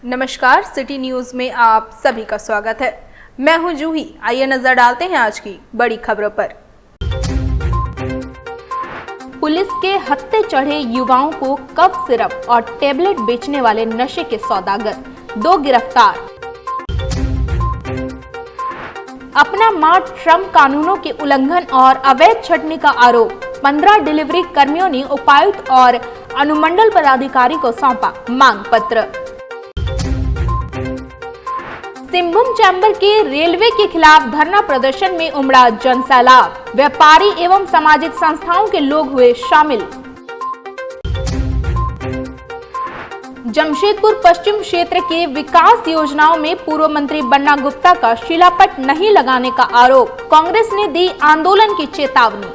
नमस्कार, city news में आप सभी का स्वागत है। मैं हूं जूही। आइए नजर डालते हैं आज की बड़ी खबरों पर। पुलिस के हत्थे चढ़े युवाओं को कफ सिरप और टेबलेट बेचने वाले नशे के सौदागर, 2 गिरफ्तार। अपना मार्ट श्रम कानूनों के उल्लंघन और अवैध छंटनी का आरोप, 15 डिलीवरी कर्मियों ने उपायुक्त और अनुमंडल पदाधिकारी को सौंपा मांग पत्र। सिंहभूम चैम्बर के रेलवे के खिलाफ धरना प्रदर्शन में उमड़ा जनसैलाब, व्यापारी एवं सामाजिक संस्थाओं के लोग हुए शामिल। जमशेदपुर पश्चिम क्षेत्र के विकास योजनाओं में पूर्व मंत्री बन्ना गुप्ता का शिलापट नहीं लगाने का आरोप, कांग्रेस ने दी आंदोलन की चेतावनी।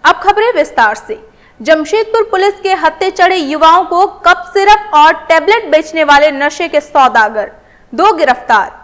अब खबरें विस्तार से। जमशेदपुर पुलिस के हत्थे चढ़े युवाओं को कफ सिरप और टेबलेट बेचने वाले नशे के सौदागर, 2 गिरफ्तार।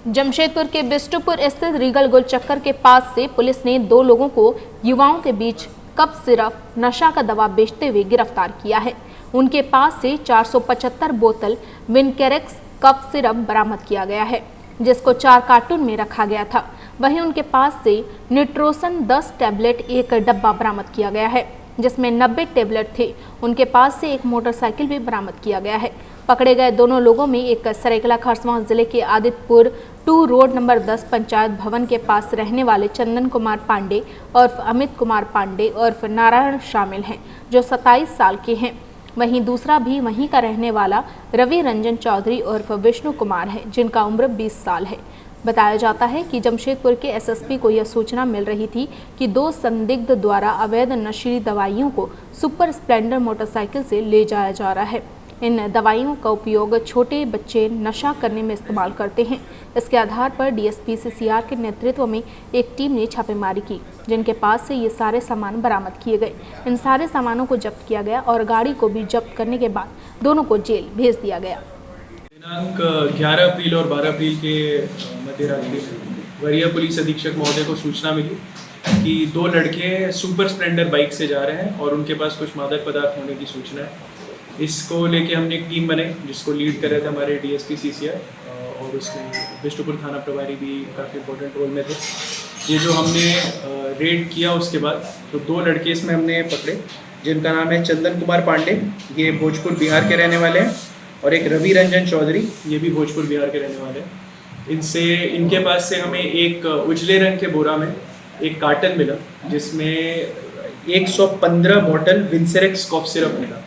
जमशेदपुर के बिष्टुपुर स्थित रीगल गोल चक्कर के पास से पुलिस ने 2 लोगों को युवाओं के बीच कफ सिरप नशा का दवा बेचते हुए गिरफ्तार किया है। उनके पास से 475 बोतल विनकेरेक्स कफ सिरप बरामद किया गया है, जिसको 4 कार्टून में रखा गया था। वहीं उनके पास से निट्रोसन 10 टैबलेट 1 डब्बा बरामद किया गया है, जिसमें 90 टैबलेट थे। उनके पास से एक मोटरसाइकिल भी बरामद किया गया है। पकड़े गए दोनों लोगों में एक सरायकेला खरसावां जिले के आदित्यपुर 2 रोड नंबर 10 पंचायत भवन के पास रहने वाले चंदन कुमार पांडे उर्फ अमित कुमार पांडे उर्फ नारायण शामिल हैं, जो 27 साल के हैं। वहीं दूसरा भी वहीं का रहने वाला रवि रंजन चौधरी उर्फ विष्णु कुमार है, जिनका उम्र 20 साल है। बताया जाता है कि जमशेदपुर के एसएसपी को यह सूचना मिल रही थी कि 2 संदिग्ध द्वारा अवैध नशीली दवाइयों को सुपर स्प्लेंडर मोटरसाइकिल से ले जाया जा रहा है। इन दवाइयों का उपयोग छोटे बच्चे नशा करने में इस्तेमाल करते हैं। इसके आधार पर डीएसपी सीसीआर के नेतृत्व में एक टीम ने छापेमारी की, जिनके पास से ये सारे सामान बरामद किए गए। इन सारे सामानों को जब्त किया गया और गाड़ी को भी जब्त करने के बाद दोनों को जेल भेज दिया गया। दिनांक 11 अप्रैल और 12 अप्रैल के मध्य रात्रि वरीय पुलिस अधीक्षक महोदय को सूचना मिली कि 2 लड़के सुपर स्प्लेंडर बाइक से जा रहे हैं और उनके पास कुछ मादक पदार्थ होने की सूचना है। इसको लेके हमने एक टीम बनाई, जिसको लीड कर रहे थे हमारे डीएसपी सीसीआर और उसमें बिष्टुपुर थाना प्रभारी भी काफ़ी इंपॉर्टेंट रोल में थे। ये जो हमने रेड किया उसके बाद तो 2 लड़के इसमें हमने पकड़े, जिनका नाम है चंदन कुमार पांडे, ये भोजपुर बिहार के रहने वाले हैं, और एक रवि रंजन चौधरी, ये भी भोजपुर बिहार के रहने वाले हैं। इनके पास से हमें एक उजले रंग के बोरा में एक कार्टन मिला, जिसमें 115 बॉटल विनसेरेक्स कॉफ सिरप मिला,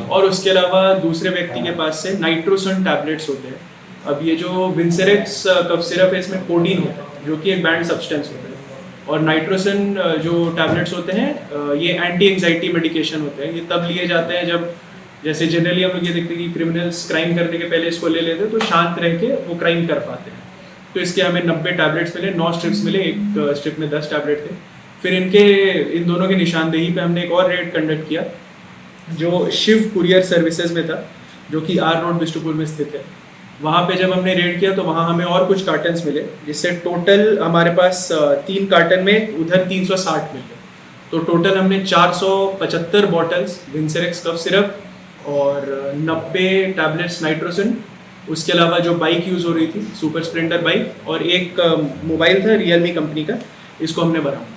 और उसके अलावा दूसरे व्यक्ति के पास से नाइट्रोसन टैबलेट्स होते हैं। अब ये जो विनसेरेक्स कफ सिरप है, इसमें कोडीन होता है, जो कि एक बैंड सब्सटेंस होता है, और नाइट्रोसन जो टैबलेट्स होते हैं ये एंटी एंजाइटी मेडिकेशन होते हैं। ये तब लिए जाते हैं जब, जैसे जनरली हम लोग ये देखते हैं कि क्रिमिनल्स क्राइम करने के पहले इसको ले लेते हैं तो शांत रह के वो क्राइम कर पाते हैं। तो इसके हमें 90 टैबलेट्स मिले, 9 स्ट्रिप्स मिले, एक स्ट्रिप में 10 टैबलेट थे। फिर इन दोनों की निशानदेही पे हमने एक और रेड कंडक्ट किया, जो शिव कुरियर सर्विसेज में था, जो कि आर रोड बिष्टुपुर में स्थित है। वहाँ पे जब हमने रेड किया तो वहाँ हमें और कुछ कार्टन्स मिले, जिससे टोटल हमारे पास 3 कार्टन में उधर 360 मिले। तो टोटल हमने 475 बॉटल्स विनसेरेक्स कफ सिरप और 90 टैबलेट्स नाइट्रोसन, उसके अलावा जो बाइक यूज़ हो रही थी सुपर स्प्लेंडर बाइक, और एक मोबाइल था रियलमी कंपनी का, इसको हमने बरामद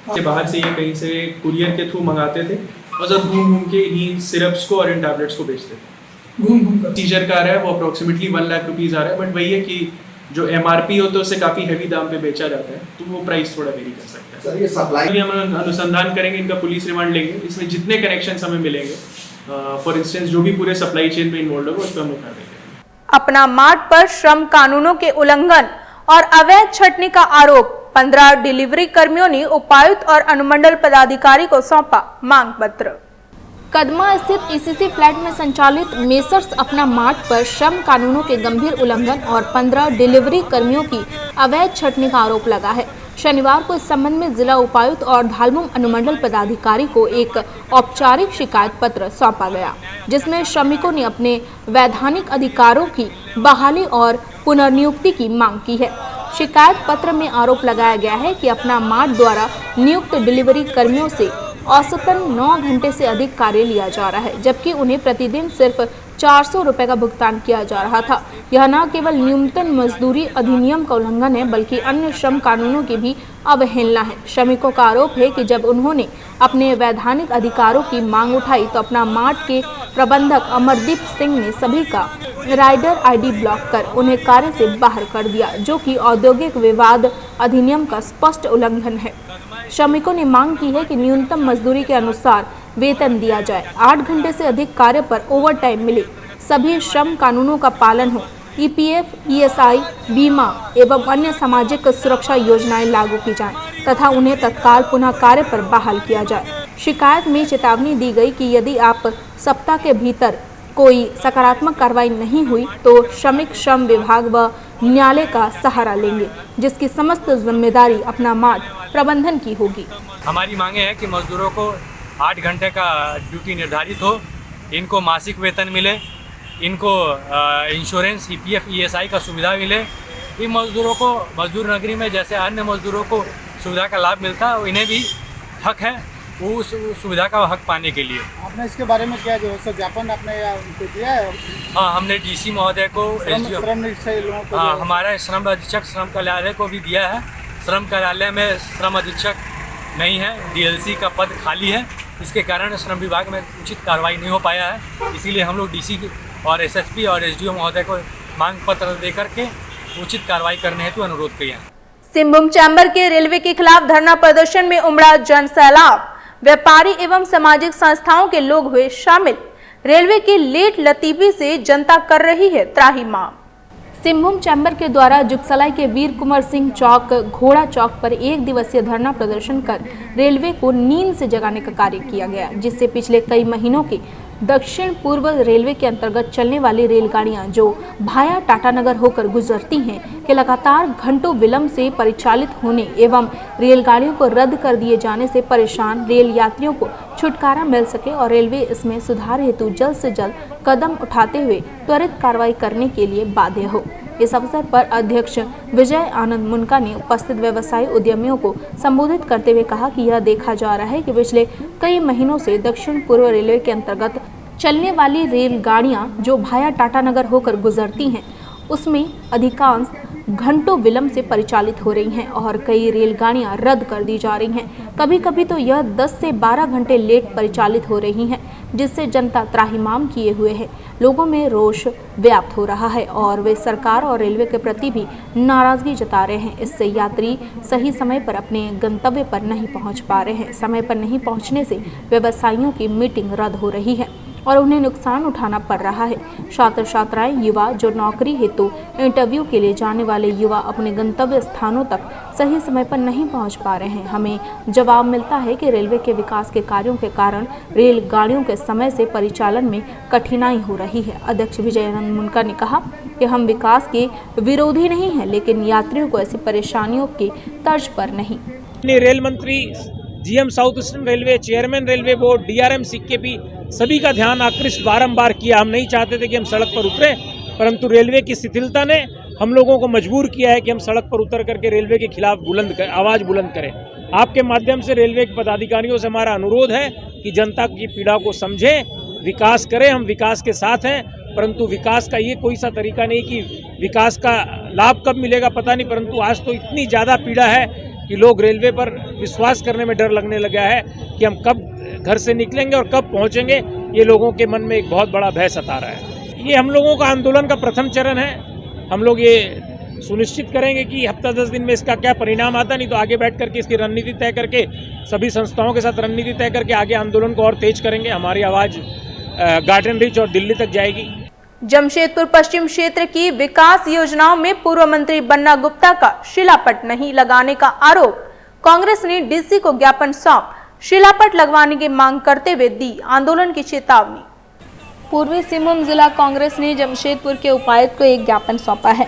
किया। बाहर से ये कहीं से कुरियर के थ्रू मंगाते थे और सब घूम घूम के इन्हीं सिरप्स को और इन टैबलेट्स को बेचते थे। सीजर का आ रहा है वो अप्रोक्सीमेटली 1 लाख रुपीज़ आ रहा है, बट वही है कि जो एमआरपी होता है उससे काफ़ी हैवी दाम पे बेचा जाता है, तो वो प्राइस थोड़ा वेरी कर सकता है। सर, ये सप्लाई हम अनुसंधान करेंगे, इनका पुलिस रिमांड लेंगे, इसमें जितने कनेक्शन हमें मिलेंगे, फॉर इंस्टेंस जो भी पूरे सप्लाई चेन में इन्वॉल्व होगा, उस पर हम कर देंगे। अपना मार्ट पर श्रम कानूनों के उल्लंघन और अवैध छंटनी का आरोप, 15 डिलीवरी कर्मियों ने उपायुक्त और अनुमंडल पदाधिकारी को सौंपा मांग पत्र। कदमा स्थित ईसीसी फ्लैट में संचालित मेसर्स अपना मार्ट पर श्रम कानूनों के गंभीर उल्लंघन और 15 डिलीवरी कर्मियों की अवैध छंटनी का आरोप लगा है। शनिवार को इस संबंध में जिला उपायुक्त और धालमुम अनुमंडल पदाधिकारी को एक औपचारिक शिकायत पत्र सौंपा गया, जिसमें श्रमिकों ने अपने वैधानिक अधिकारों की बहाली और पुनर्नियुक्ति की मांग की है। शिकायत पत्र में आरोप लगाया गया है कि अपना मार्ट द्वारा नियुक्त डिलीवरी कर्मियों से औसतन 9 घंटे से अधिक कार्य लिया जा रहा है, जबकि उन्हें प्रतिदिन सिर्फ 400 रुपए का भुगतान किया जा रहा था। यह न केवल न्यूनतम मजदूरी अधिनियम का उल्लंघन है, बल्कि अन्य श्रम कानूनों की भी अवहेलना है। श्रमिकों का आरोप है कि जब उन्होंने अपने वैधानिक अधिकारों की मांग उठाई तो अपना मार्ट के प्रबंधक अमरदीप सिंह ने सभी का राइडर आईडी ब्लॉक कर उन्हें कार्य से बाहर कर दिया, जो कि औद्योगिक विवाद अधिनियम का स्पष्ट उल्लंघन है। श्रमिकों ने मांग की है कि न्यूनतम मजदूरी के अनुसार वेतन दिया जाए, 8 घंटे से अधिक कार्य पर ओवर टाइम मिले, सभी श्रम कानूनों का पालन हो, ईपीएफ, ईएसआई, बीमा एवं अन्य सामाजिक सुरक्षा योजनाएं लागू की जाएं तथा उन्हें तत्काल पुनः कार्य पर बहाल किया जाए। शिकायत में चेतावनी दी गई कि यदि आप सप्ताह के भीतर कोई सकारात्मक कार्रवाई नहीं हुई तो श्रमिक श्रम विभाग व न्यायालय का सहारा लेंगे, जिसकी समस्त जिम्मेदारी अपना मार्ट प्रबंधन की होगी। हमारी मांगे हैं कि मजदूरों को 8 घंटे का ड्यूटी निर्धारित हो, इनको मासिक वेतन मिले, इनको इंश्योरेंस, ईपीएफ, ईएसआई का सुविधा मिले। इन मजदूरों को मजदूर नगरी में जैसे अन्य मजदूरों को सुविधा का लाभ मिलता है, इन्हें भी हक है उस सुविधा का हक पाने के लिए। आपने इसके बारे में क्या जो है ज्ञापन आपने उनको दिया है? हाँ, हमने डीसी महोदय को, हाँ, हमारा श्रम अधीक्षक श्रम कार्यालय को भी दिया है। श्रम कार्यालय में श्रम अधीक्षक नहीं है, डीएलसी का पद खाली है, इसके कारण श्रम विभाग में उचित कार्रवाई नहीं हो पाया है। इसीलिए हम लोग डीसी और एसएसपी और एसडीओ महोदय को मांग पत्र देकर के उचित कार्रवाई करने हेतु अनुरोध किया। सिंहभूम चैम्बर के रेलवे के खिलाफ धरना प्रदर्शन में उमड़ा जन सैलाब, व्यापारी एवं सामाजिक संस्थाओं के लोग हुए शामिल। रेलवे की लेट लतीफी से जनता कर रही है त्राहिमाम। सिंहभूम चैम्बर के द्वारा जुगसलाई के वीर कुंवर सिंह चौक, घोड़ा चौक पर 1 दिवसीय धरना प्रदर्शन कर रेलवे को नींद से जगाने का कार्य किया गया, जिससे पिछले कई महीनों की दक्षिण पूर्व रेलवे के अंतर्गत चलने वाली रेलगाड़ियां जो भाया टाटानगर होकर गुजरती हैं के लगातार घंटों विलंब से परिचालित होने एवं रेलगाड़ियों को रद्द कर दिए जाने से परेशान रेल यात्रियों को छुटकारा मिल सके और रेलवे इसमें सुधार हेतु जल्द से जल्द कदम उठाते हुए त्वरित कार्रवाई करने के लिए बाध्य हो। इस अवसर पर अध्यक्ष विजय आनंद मुनका ने उपस्थित व्यवसायी उद्यमियों को संबोधित करते हुए कहा कि यह देखा जा रहा है कि पिछले कई महीनों से दक्षिण पूर्व रेलवे के अंतर्गत चलने वाली रेलगाड़ियां जो भाया टाटानगर होकर गुजरती हैं, उसमें अधिकांश घंटों विलंब से परिचालित हो रही हैं और कई रेलगाड़ियां रद्द कर दी जा रही हैं। कभी कभी तो यह 10 से 12 घंटे लेट परिचालित हो रही हैं, जिससे जनता त्राहिमाम किए हुए है। लोगों में रोष व्याप्त हो रहा है और वे सरकार और रेलवे के प्रति भी नाराजगी जता रहे हैं। इससे यात्री सही समय पर अपने गंतव्य पर नहीं पहुंच पा रहे हैं। समय पर नहीं पहुंचने से व्यवसायियों की मीटिंग रद्द हो रही है और उन्हें नुकसान उठाना पड़ रहा है। छात्र छात्राएं, युवा जो नौकरी हेतु इंटरव्यू के लिए जाने वाले युवा अपने गंतव्य स्थानों तक सही समय पर नहीं पहुंच पा रहे हैं। हमें जवाब मिलता है कि रेलवे के विकास के कार्यों के कारण रेलगाड़ियों के समय से परिचालन में कठिनाई हो रही है। अध्यक्ष विजयानंद मुनका ने कहा कि हम विकास के विरोधी नहीं हैं, लेकिन यात्रियों को ऐसी परेशानियों की तर्ज पर नहीं। रेल मंत्री, GM south eastern railway, chairman railway board, DRM CKP सभी का ध्यान आकृष्ट बारंबार किया। हम नहीं चाहते थे कि हम सड़क पर उतरे, परंतु रेलवे की शिथिलता ने हम लोगों को मजबूर किया है कि हम सड़क पर उतर करके रेलवे के खिलाफ आवाज बुलंद करें। आपके माध्यम से रेलवे के पदाधिकारियों से हमारा अनुरोध है कि जनता की पीड़ा को समझें, विकास करें। हम विकास के साथ हैं, परंतु विकास का ये कोई सा तरीका नहीं कि विकास का लाभ कब मिलेगा पता नहीं, परंतु आज तो इतनी ज़्यादा पीड़ा है कि लोग रेलवे पर विश्वास करने में डर लगने लगा है कि हम कब घर से निकलेंगे और कब पहुंचेंगे। ये लोगों के मन में एक बहुत बड़ा भय सता रहा है। ये हम लोगों का आंदोलन का प्रथम चरण है। हम लोग ये सुनिश्चित करेंगे कि हफ्ता 10 दिन में इसका क्या परिणाम आता, नहीं तो आगे बैठ करके इसकी रणनीति तय करके सभी संस्थाओं के साथ रणनीति तय करके आगे आंदोलन को और तेज करेंगे। हमारी आवाज़ गार्डन रीच और दिल्ली तक जाएगी। जमशेदपुर पश्चिम क्षेत्र की विकास योजनाओं में पूर्व मंत्री बन्ना गुप्ता का शिलापट नहीं लगाने का आरोप। कांग्रेस ने डीसी को ज्ञापन सौंप शिलापट लगवाने की मांग करते हुए दी आंदोलन की चेतावनी। पूर्वी सिंहभूम जिला कांग्रेस ने जमशेदपुर के उपायुक्त को एक ज्ञापन सौंपा है,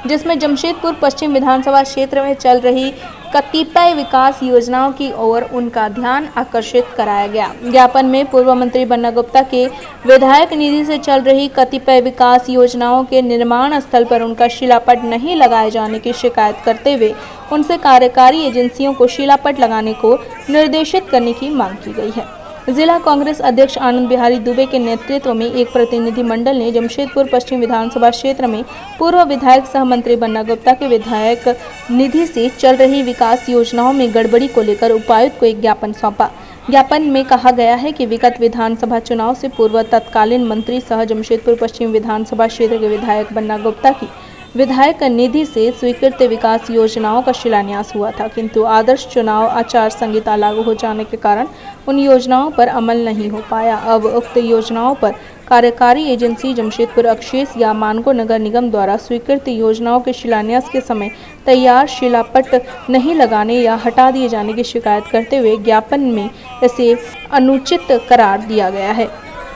जिसमें जमशेदपुर पश्चिम विधानसभा क्षेत्र में चल रही कतिपय विकास योजनाओं की ओर उनका ध्यान आकर्षित कराया गया। ज्ञापन में पूर्व मंत्री बन्ना गुप्ता के विधायक निधि से चल रही कतिपय विकास योजनाओं के निर्माण स्थल पर उनका शिलापट नहीं लगाए जाने की शिकायत करते हुए उनसे कार्यकारी एजेंसियों को शिलापट लगाने को निर्देशित करने की मांग की गई है। जिला कांग्रेस अध्यक्ष आनंद बिहारी दुबे के नेतृत्व में एक प्रतिनिधि मंडल ने जमशेदपुर पश्चिम विधानसभा क्षेत्र में पूर्व विधायक सह मंत्री बन्ना गुप्ता के विधायक निधि से चल रही विकास योजनाओं में गड़बड़ी को लेकर उपायुक्त को एक ज्ञापन सौंपा। ज्ञापन में कहा गया है कि विगत विधानसभा चुनाव से पूर्व तत्कालीन मंत्री सह जमशेदपुर पश्चिम विधानसभा क्षेत्र के विधायक बन्ना गुप्ता की विधायक निधि से स्वीकृत विकास योजनाओं का शिलान्यास हुआ था, किंतु आदर्श चुनाव आचार संहिता लागू हो जाने के कारण उन योजनाओं पर अमल नहीं हो पाया। अब उक्त योजनाओं पर कार्यकारी एजेंसी जमशेदपुर अक्षेस या मानगो नगर निगम द्वारा स्वीकृत योजनाओं के शिलान्यास के समय तैयार शिलापट नहीं लगाने या हटा दिए जाने की शिकायत करते हुए ज्ञापन में इसे अनुचित करार दिया गया है।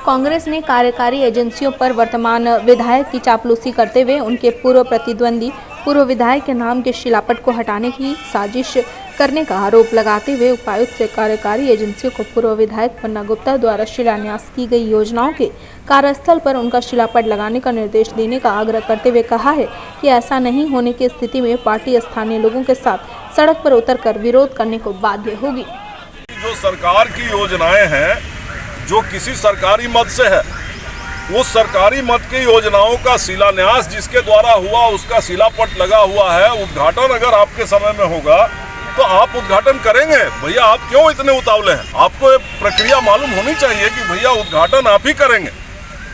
कांग्रेस ने कार्यकारी एजेंसियों पर वर्तमान विधायक की चापलूसी करते हुए उनके पूर्व प्रतिद्वंदी पूर्व विधायक के नाम के शिलापट को हटाने की साजिश करने का आरोप लगाते हुए उपायुक्त से कार्यकारी एजेंसियों को पूर्व विधायक बन्ना गुप्ता द्वारा शिलान्यास की गई योजनाओं के कार्यस्थल पर उनका शिलापट लगाने का निर्देश देने का आग्रह करते हुए कहा है कि ऐसा नहीं होने की स्थिति में पार्टी स्थानीय लोगों के साथ सड़क पर उतरकर विरोध करने को बाध्य होगी। जो सरकार की योजनाएं हैं जो किसी सरकारी मद से है, उस सरकारी मद की योजनाओं का शिलान्यास जिसके द्वारा हुआ उसका शिलापट लगा हुआ है। उद्घाटन अगर आपके समय में होगा तो आप उद्घाटन करेंगे। भैया आप क्यों इतने उतावले हैं? आपको एक प्रक्रिया मालूम होनी चाहिए कि भैया उद्घाटन आप ही करेंगे।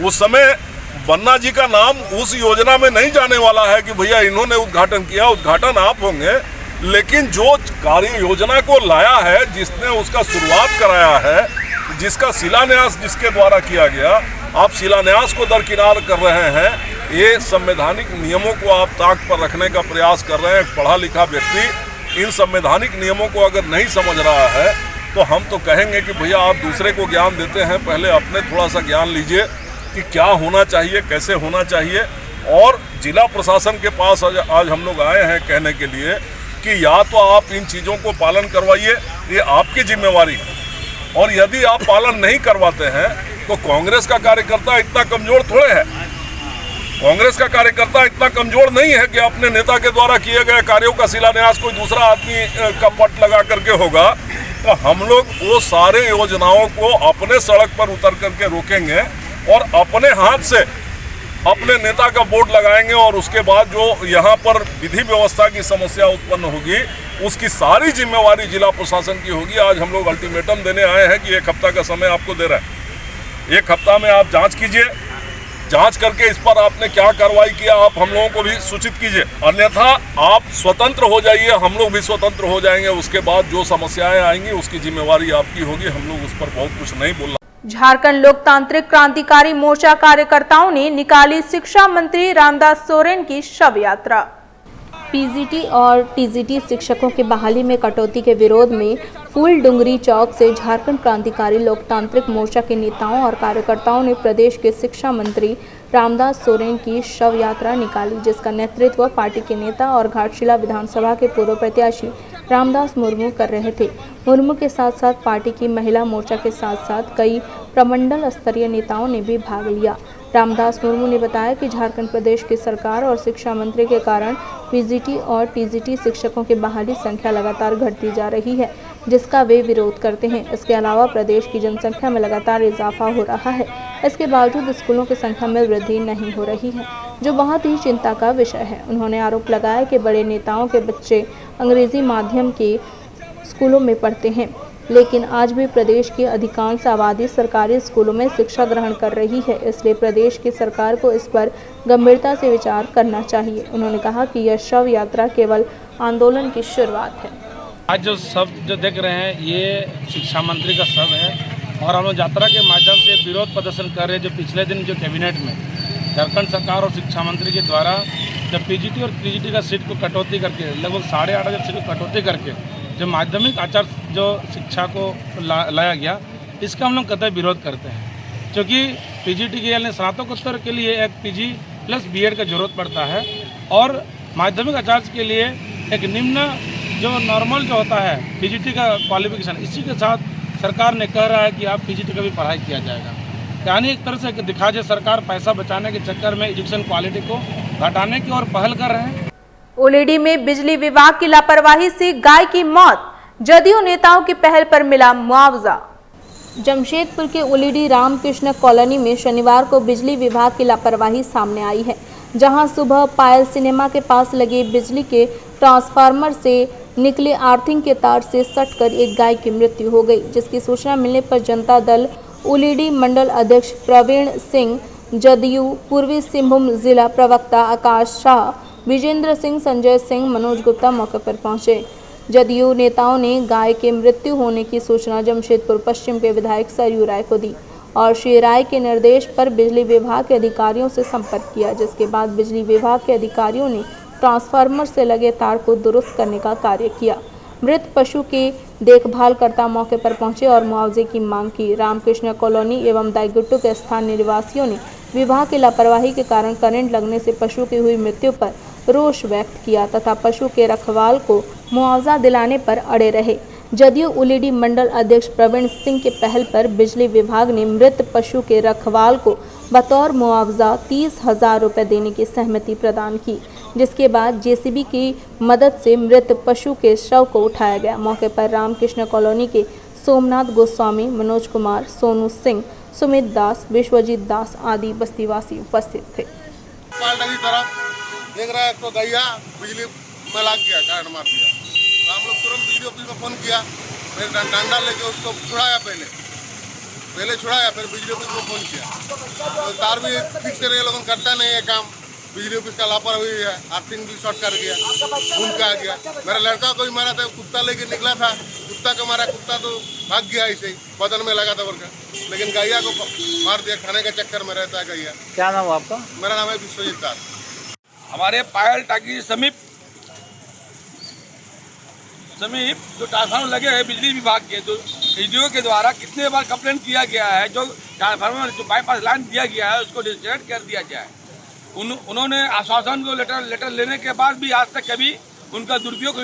उस समय बन्ना जी का नाम उस योजना में नहीं जाने वाला है कि भैया इन्होंने उद्घाटन किया, उद्घाटन आप होंगे। लेकिन जो कार्य योजना को लाया है, जिसने उसका शुरुआत कराया है, जिसका शिलान्यास जिसके द्वारा किया गया, आप शिलान्यास को दरकिनार कर रहे हैं। ये संवैधानिक नियमों को आप ताक पर रखने का प्रयास कर रहे हैं। पढ़ा लिखा व्यक्ति इन संवैधानिक नियमों को अगर नहीं समझ रहा है तो हम तो कहेंगे कि भैया आप दूसरे को ज्ञान देते हैं, पहले अपने थोड़ा सा ज्ञान लीजिए कि क्या होना चाहिए, कैसे होना चाहिए। और जिला प्रशासन के पास आज हम लोग आए हैं कहने के लिए कि या तो आप इन चीज़ों को पालन करवाइए, ये आपकी जिम्मेवारी है, और यदि आप पालन नहीं करवाते हैं तो कांग्रेस का कार्यकर्ता इतना कमजोर थोड़े है। कांग्रेस का कार्यकर्ता इतना कमजोर नहीं है कि अपने नेता के द्वारा किए गए कार्यों का शिलान्यास कोई दूसरा आदमी का पट लगा करके होगा। तो हम लोग वो सारे योजनाओं को अपने सड़क पर उतर करके रोकेंगे और अपने हाथ से अपने नेता का बोर्ड लगाएंगे, और उसके बाद जो यहाँ पर विधि व्यवस्था की समस्या उत्पन्न होगी उसकी सारी जिम्मेवारी जिला प्रशासन की होगी। आज हम लोग अल्टीमेटम देने आए हैं कि 1 हफ्ता का समय आपको दे रहा है। 1 हफ्ता में आप जांच कीजिए, जांच करके इस पर आपने क्या कार्रवाई किया आप हम लोगों को भी सूचित कीजिए, अन्यथा आप स्वतंत्र हो जाइए, हम लोग भी स्वतंत्र हो जाएंगे। उसके बाद जो समस्याएं आएंगी उसकी जिम्मेवारी आपकी होगी। हम लोग उस पर बहुत कुछ नहीं बोल। झारखंड लोकतांत्रिक क्रांतिकारी मोर्चा कार्यकर्ताओं ने निकाली शिक्षा मंत्री रामदास सोरेन की शव यात्रा। पीजीटी और टीजीटी शिक्षकों की बहाली में कटौती के विरोध में फूल डुंगरी चौक से झारखंड क्रांतिकारी लोकतांत्रिक मोर्चा के नेताओं और कार्यकर्ताओं ने प्रदेश के शिक्षा मंत्री रामदास सोरेन की शव यात्रा निकाली, जिसका नेतृत्व पार्टी के नेता और घाटशिला विधानसभा के पूर्व प्रत्याशी रामदास मुर्मू कर रहे थे। मुर्मू के साथ साथ पार्टी की महिला मोर्चा के साथ साथ कई प्रमंडल स्तरीय नेताओं ने भी भाग लिया। रामदास मुर्मू ने बताया कि झारखंड प्रदेश की सरकार और शिक्षा मंत्री के कारण पीजीटी और टीजीटी शिक्षकों की बहाली संख्या लगातार घटती जा रही है, जिसका वे विरोध करते हैं। इसके अलावा प्रदेश की जनसंख्या में लगातार इजाफा हो रहा है, इसके बावजूद स्कूलों की संख्या में वृद्धि नहीं हो रही है, जो बहुत ही चिंता का विषय है। उन्होंने आरोप लगाया कि बड़े नेताओं के बच्चे अंग्रेजी माध्यम के स्कूलों में पढ़ते हैं, लेकिन आज भी प्रदेश की अधिकांश आबादी सरकारी स्कूलों में शिक्षा ग्रहण कर रही है, इसलिए प्रदेश की सरकार को इस पर गंभीरता से विचार करना चाहिए। उन्होंने कहा कि यह शव यात्रा केवल आंदोलन की शुरुआत है। आज जो सब जो देख रहे हैं ये शिक्षा मंत्री का शव है, और हम लोग यात्रा के माध्यम से विरोध प्रदर्शन कर रहे हैं। जो पिछले दिन जो कैबिनेट में झारखंड सरकार और शिक्षा मंत्री के द्वारा जब पीजीटी और टीजीटी का सीट को कटौती करके लगभग 8.5 सीट को कटौती करके जो माध्यमिक आचार जो शिक्षा को लाया गया, इसका हम लोग कतई विरोध करते हैं, क्योंकि पीजीटी के यानी स्नातकोत्तर के लिए एक पीजी प्लस बीएड का जरूरत पड़ता है, और माध्यमिक आचार्य के लिए एक निम्न जो नॉर्मल जो होता है पीजीटी का क्वालिफिकेशन, इसी के साथ सरकार ने कह रहा है कि आप पीजीटी का भी पढ़ाई किया जाएगा। यानी एक तरह से दिखा जाए सरकार पैसा बचाने के चक्कर में एजुकेशन क्वालिटी को घटाने की ओर पहल कर रहे हैं। ओलेडी में बिजली विभाग की लापरवाही से गाय की मौत, जदयू नेताओं की पहल पर मिला मुआवजा। जमशेदपुर के ओलेडी रामकृष्ण कॉलोनी में शनिवार को बिजली विभाग की लापरवाही सामने आई है, जहां सुबह पायल सिनेमा के पास लगे बिजली के ट्रांसफार्मर से निकले आर्थिंग के तार से सटकर एक गाय की मृत्यु हो गई, जिसकी सूचना मिलने पर जनता दल ओलेडी मंडल अध्यक्ष प्रवीण सिंह, जदयू पूर्वी सिंहभूम जिला प्रवक्ता आकाश शाह, विजेंद्र सिंह, संजय सिंह, मनोज गुप्ता मौके पर पहुंचे। जदयू नेताओं ने गाय के मृत्यु होने की सूचना जमशेदपुर पश्चिम के विधायक सरयू राय को दी और श्री राय के निर्देश पर बिजली विभाग के अधिकारियों से संपर्क किया, जिसके बाद बिजली विभाग के अधिकारियों ने ट्रांसफार्मर से लगे तार को दुरुस्त करने का कार्य किया। मृत पशु के देखभाल करता मौके पर पहुंचे और मुआवजे की मांग की। रामकृष्ण कॉलोनी एवं दाईगुट्टू के स्थानीय निवासियों ने विभाग की लापरवाही के कारण करंट लगने से पशु की हुई मृत्यु पर रोष व्यक्त किया तथा पशु के रखवाल को मुआवजा दिलाने पर अड़े रहे। जदयू ओलेडी मंडल अध्यक्ष प्रवीण सिंह के पहल पर बिजली विभाग ने मृत पशु के रखवाल को बतौर मुआवजा 30,000 रुपये देने की सहमति प्रदान की, जिसके बाद जेसीबी की मदद से मृत पशु के शव को उठाया गया। मौके पर रामकृष्ण कॉलोनी के सोमनाथ गोस्वामी, मनोज कुमार, सोनू सिंह, सुमित दास, विश्वजीत दास आदि बस्तीवासी उपस्थित थे। देख रहा है तो गैया बिजली में लाग गया, करंट मार दिया। तो हम लोग तुरंत बिजली ऑफिस में फ़ोन किया, फिर डंडा लेके उसको छुड़ाया, पहले छुड़ाया, फिर बिजली ऑफिस में फ़ोन किया। तो तार भी ठीक से ये लोगों करता नहीं है काम, बिजली ऑफिस का लापरवाही है, आर्थिंग भी शॉर्ट कर गया, घूम के आ गया। मेरा लड़का को भी मारा था, कुत्ता लेके निकला था, कुत्ता को मारा, कुत्ता तो भाग गया ऐसे ही, बदन में लगा था बोलकर, लेकिन गैया को मार दिया, खाने के चक्कर में रहता है गैया। क्या नाम है आपका? मेरा नाम है विश्वजीत दास। हमारे पायल टाकी समीप जो ट्रांसफार्मर लगे हैं बिजली विभाग के, तो वीडियो के द्वारा कितने बार कंप्लेंट किया गया है, जो ट्रांसफार्मर जो बाईपास लाइन दिया गया है उसको डिस्कनेक्ट कर दिया जाए। उन्होंने आश्वासन को लेटर लेने के बाद भी आज तक कभी उनका उपयोग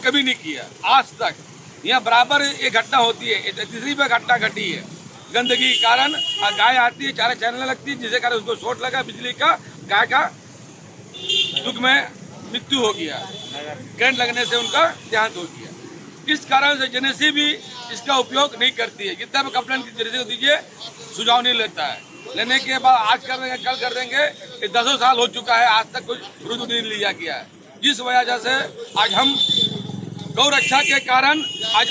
कभी नहीं किया। आज तक यहाँ बराबर ये घटना होती है, तीसरी बार घटना घटी है। गंदगी के कारण गाय आती है, चारे चलने लगती है, जिसके कारण उसको शॉर्ट लगा बिजली का, गाय का दुख में मृत्यु हो गया, करंट लगने से उनका देहांत हो गया। इस कारण से जेनेसी भी इसका उपयोग नहीं करती है। कितना भी कंप्लेंट जेनेसी को दीजिए, सुझाव नहीं लेता है। लेने के बाद आज कर देंगे, कल कर देंगे, ये 10 साल हो चुका है, आज तक कुछ विरोध नहीं लिया गया है। जिस वजह से आज हम गौ रक्षा के कारण आज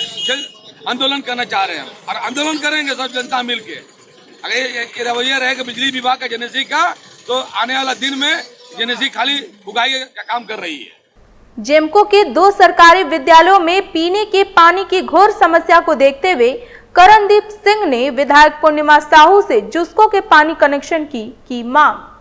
आंदोलन करना चाह रहे हैं और आंदोलन करेंगे सब जनता मिलके। अगर ये रवैया रहेगा बिजली विभाग का जेनेसी का, तो आने वाला दिन में जेनेसी खाली उगाई का काम कर रही है। जेमको के 2 सरकारी विद्यालयों में पीने के पानी की घोर समस्या को देखते हुए करणदीप सिंह ने विधायक पूर्णिमा साहू से जुस्को के पानी कनेक्शन की मांग।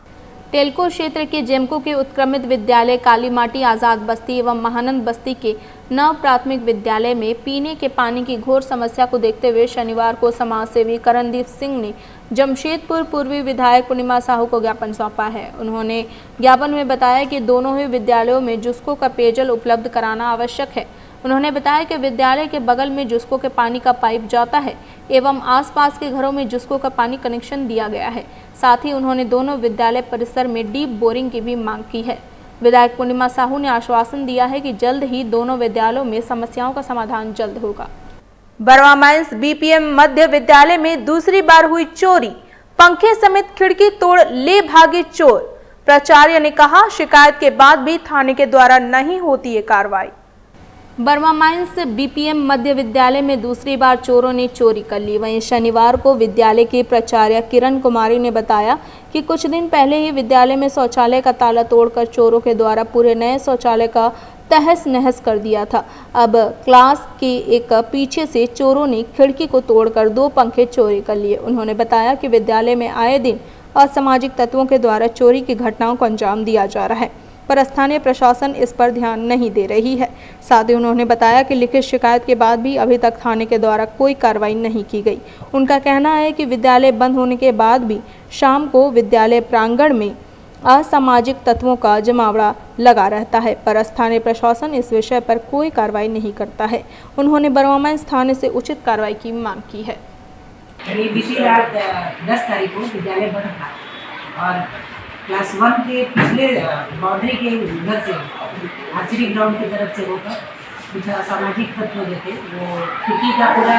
टेलको क्षेत्र के जेमको के उत्क्रमित विद्यालय कालीमाटी आजाद बस्ती एवं महानंद बस्ती के 9 प्राथमिक विद्यालय में पीने के पानी की घोर समस्या को देखते हुए शनिवार को समाजसेवी करणदीप सिंह ने जमशेदपुर पूर्वी विधायक पूर्णिमा साहू को ज्ञापन सौंपा है। उन्होंने ज्ञापन में बताया कि दोनों ही विद्यालयों में जुस्को का पेयजल उपलब्ध कराना आवश्यक है। उन्होंने बताया कि विद्यालय के बगल में जुस्को के पानी का पाइप जाता है एवं आसपास के घरों में जुस्को का पानी कनेक्शन दिया गया है। साथ ही उन्होंने दोनों विद्यालय परिसर में डीप बोरिंग की भी मांग की है। विधायक पूर्णिमा साहू ने आश्वासन दिया है कि जल्द ही दोनों विद्यालयों में समस्याओं का समाधान जल्द होगा। बरवा माइंस बीपीएम मध्य विद्यालय में दूसरी बार हुई चोरी, पंखे समेत खिड़की तोड़ ले भागे चोर। प्राचार्य ने कहा, शिकायत के बाद भी थाने के द्वारा नहीं होती है कार्रवाई। बर्मा माइंस बीपीएम मध्य विद्यालय में दूसरी बार चोरों ने चोरी कर ली। वहीं शनिवार को विद्यालय की प्राचार्य किरण कुमारी ने बताया कि कुछ दिन पहले ही विद्यालय में शौचालय का ताला तोड़कर चोरों के द्वारा पूरे नए शौचालय का तहस नहस कर दिया था। अब क्लास के एक पीछे से चोरों ने खिड़की को तोड़कर 2 पंखे चोरी कर लिए। उन्होंने बताया कि विद्यालय में आए दिन असामाजिक तत्वों के द्वारा चोरी की घटनाओं को अंजाम दिया जा रहा है, पर स्थानीय प्रशासन इस पर ध्यान नहीं दे रही है। साथ ही उन्होंने बताया कि लिखित शिकायत के बाद भी अभी तक थाने के द्वारा कोई कार्रवाई नहीं की गई। उनका कहना है कि विद्यालय बंद होने के बाद भी शाम को विद्यालय प्रांगण में असामाजिक तत्वों का जमावड़ा लगा रहता है, पर स्थानीय प्रशासन इस विषय पर कोई कार्रवाई नहीं करता है। उन्होंने बरवामा स्थानीय से उचित कार्रवाई की मांग की है। बीती रात 10 तारीख को विद्यालय बंद था और क्लास 1 के पिछले बाउंड्री के उधर से आर्चरी ग्राउंड की तरफ से होकर कुछ असामाजिक तत्व जो थे वो खिड़की का पूरा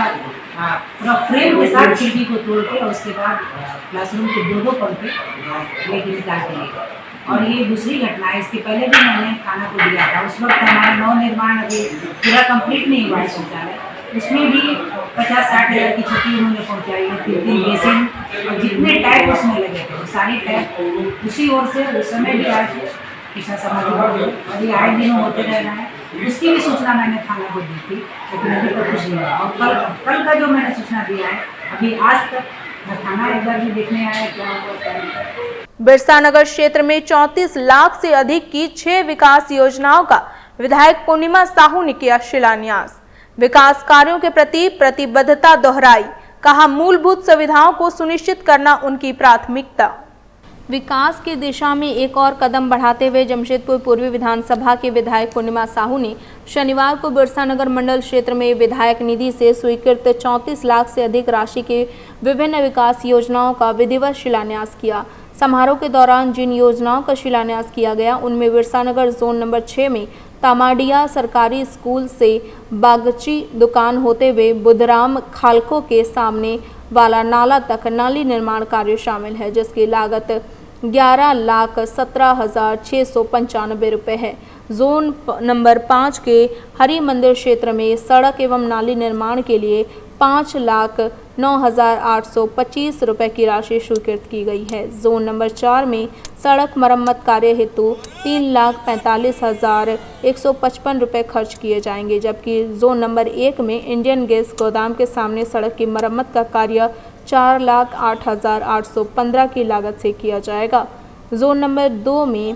फ्रेम के साथ खिड़की को तोड़ के और उसके बाद क्लासरूम के दो पंखे लेके निकाल के ले गए। और ये दूसरी घटना है। इसके पहले भी मैंने खाना को दिया था। उस वक्त हमारा नवनिर्माण अभी पूरा कंप्लीट नहीं हुआ है शौचालय, उसमें भी 50-60 हज़ार की छुट्टी उन्होंने पहुँचाई है। 3 बेसिन और जितने टैग उसमें लगे थे वो सारी टैग उसी ओर से उस समय भी आज पिछला समाधि और ये आए दिनों होते रह रहा है। उसकी भी सूचना मैंने थाना को दी थी, लेकिन अभी तक कुछ नहीं हुआ। और कल का जो मैंने सूचना दिया है अभी आज तक मैं थाना एक बार भी देखने आया क्या हुआ। बिरसा नगर क्षेत्र में 34 लाख से अधिक की 6 विकास योजनाओं का विधायक पूर्णिमा साहू ने किया शिलान्यास। विकास कार्यों के प्रति प्रतिबद्धता दोहराई, कहा मूलभूत सुविधाओं को सुनिश्चित करना उनकी प्राथमिकता। विकास की दिशा में एक और कदम बढ़ाते हुए जमशेदपुर पूर्वी विधानसभा के विधायक पूर्णिमा साहू ने शनिवार को बिरसा नगर मंडल क्षेत्र में विधायक निधि से स्वीकृत 34 लाख से अधिक राशि के विभिन्न विकास योजनाओं का विधिवत शिलान्यास किया। समारोह के दौरान जिन योजनाओं का शिलान्यास किया गया उनमें बिरसा नगर जोन नंबर 6 में तामाडिया सरकारी स्कूल से बागची दुकान होते हुए बुधराम खालको के सामने वाला नाला तक नाली निर्माण कार्य शामिल है, जिसकी लागत 11,17,695 रुपये है। जोन नंबर 5 के हरि मंदिर क्षेत्र में सड़क एवं नाली निर्माण के लिए 5,09,825 रुपये की राशि स्वीकृत की गई है। जोन नंबर 4 में सड़क मरम्मत कार्य हेतु 3,45,155 रुपये खर्च किए जाएंगे, जबकि जोन नंबर 1 में इंडियन गैस गोदाम के सामने सड़क की मरम्मत का कार्य 4,08,815 की लागत से किया जाएगा। जोन नंबर 2 में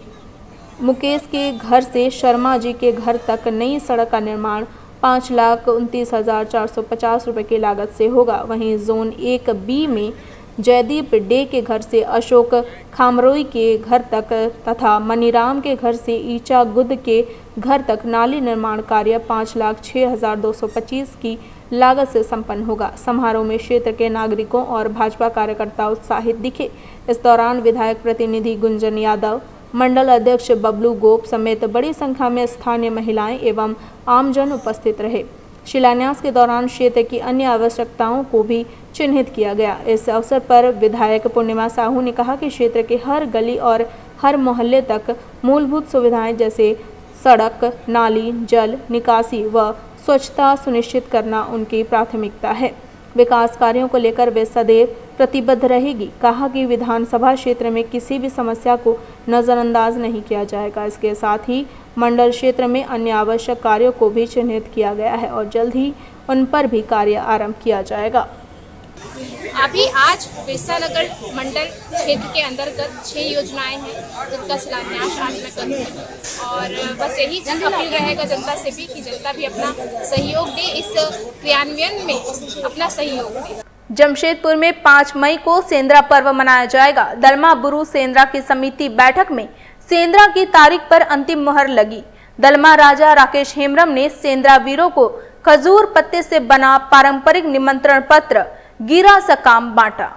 मुकेश के घर से शर्मा जी के घर तक नई सड़क का निर्माण 5,29,450 रुपये की लागत से होगा। वहीं जोन 1B में जयदीप डे के घर से अशोक खामरोई के घर तक तथा मनीराम के घर से ईचा गुद के घर तक नाली निर्माण कार्य 5,06,225 की लागत से संपन्न होगा। समारोह में क्षेत्र के नागरिकों और भाजपा कार्यकर्ता उत्साहित दिखे। इस दौरान विधायक प्रतिनिधि गुंजन यादव, मंडल अध्यक्ष बबलू गोप समेत बड़ी संख्या में स्थानीय महिलाएं एवं आमजन उपस्थित रहे। शिलान्यास के दौरान क्षेत्र की अन्य आवश्यकताओं को भी चिन्हित किया गया। इस अवसर पर विधायक पूर्णिमा साहू ने कहा कि क्षेत्र के हर गली और हर मोहल्ले तक मूलभूत सुविधाएं जैसे सड़क, नाली, जल निकासी व स्वच्छता सुनिश्चित करना उनकी प्राथमिकता है। विकास कार्यों को लेकर वे सदैव प्रतिबद्ध रहेगी। कहा कि विधानसभा क्षेत्र में किसी भी समस्या को नज़रअंदाज नहीं किया जाएगा। इसके साथ ही मंडल क्षेत्र में अन्य आवश्यक कार्यों को भी चिन्हित किया गया है और जल्द ही उन पर भी कार्य आरंभ किया जाएगा। अभी आज बिरसा नगर मंडल क्षेत्र के अंतर्गत 6 योजनाएं हैं जिनका शिलान्यास आज मैं करूँगी और बस यही अपील रहेगा जनता से भी कि जनता भी अपना सहयोग दे, इस क्रियान्वयन में अपना सहयोग दे। जमशेदपुर में 5 मई को सेंद्रा पर्व मनाया जाएगा। दलमा बुरु सेंद्रा की समिति बैठक में सेंद्रा की तारीख पर अंतिम मुहर लगी। दलमा राजा राकेश हेम्रम ने सेंद्रा वीरों को खजूर पत्ते से बना पारंपरिक निमंत्रण पत्र गिरा सकाम बांटा।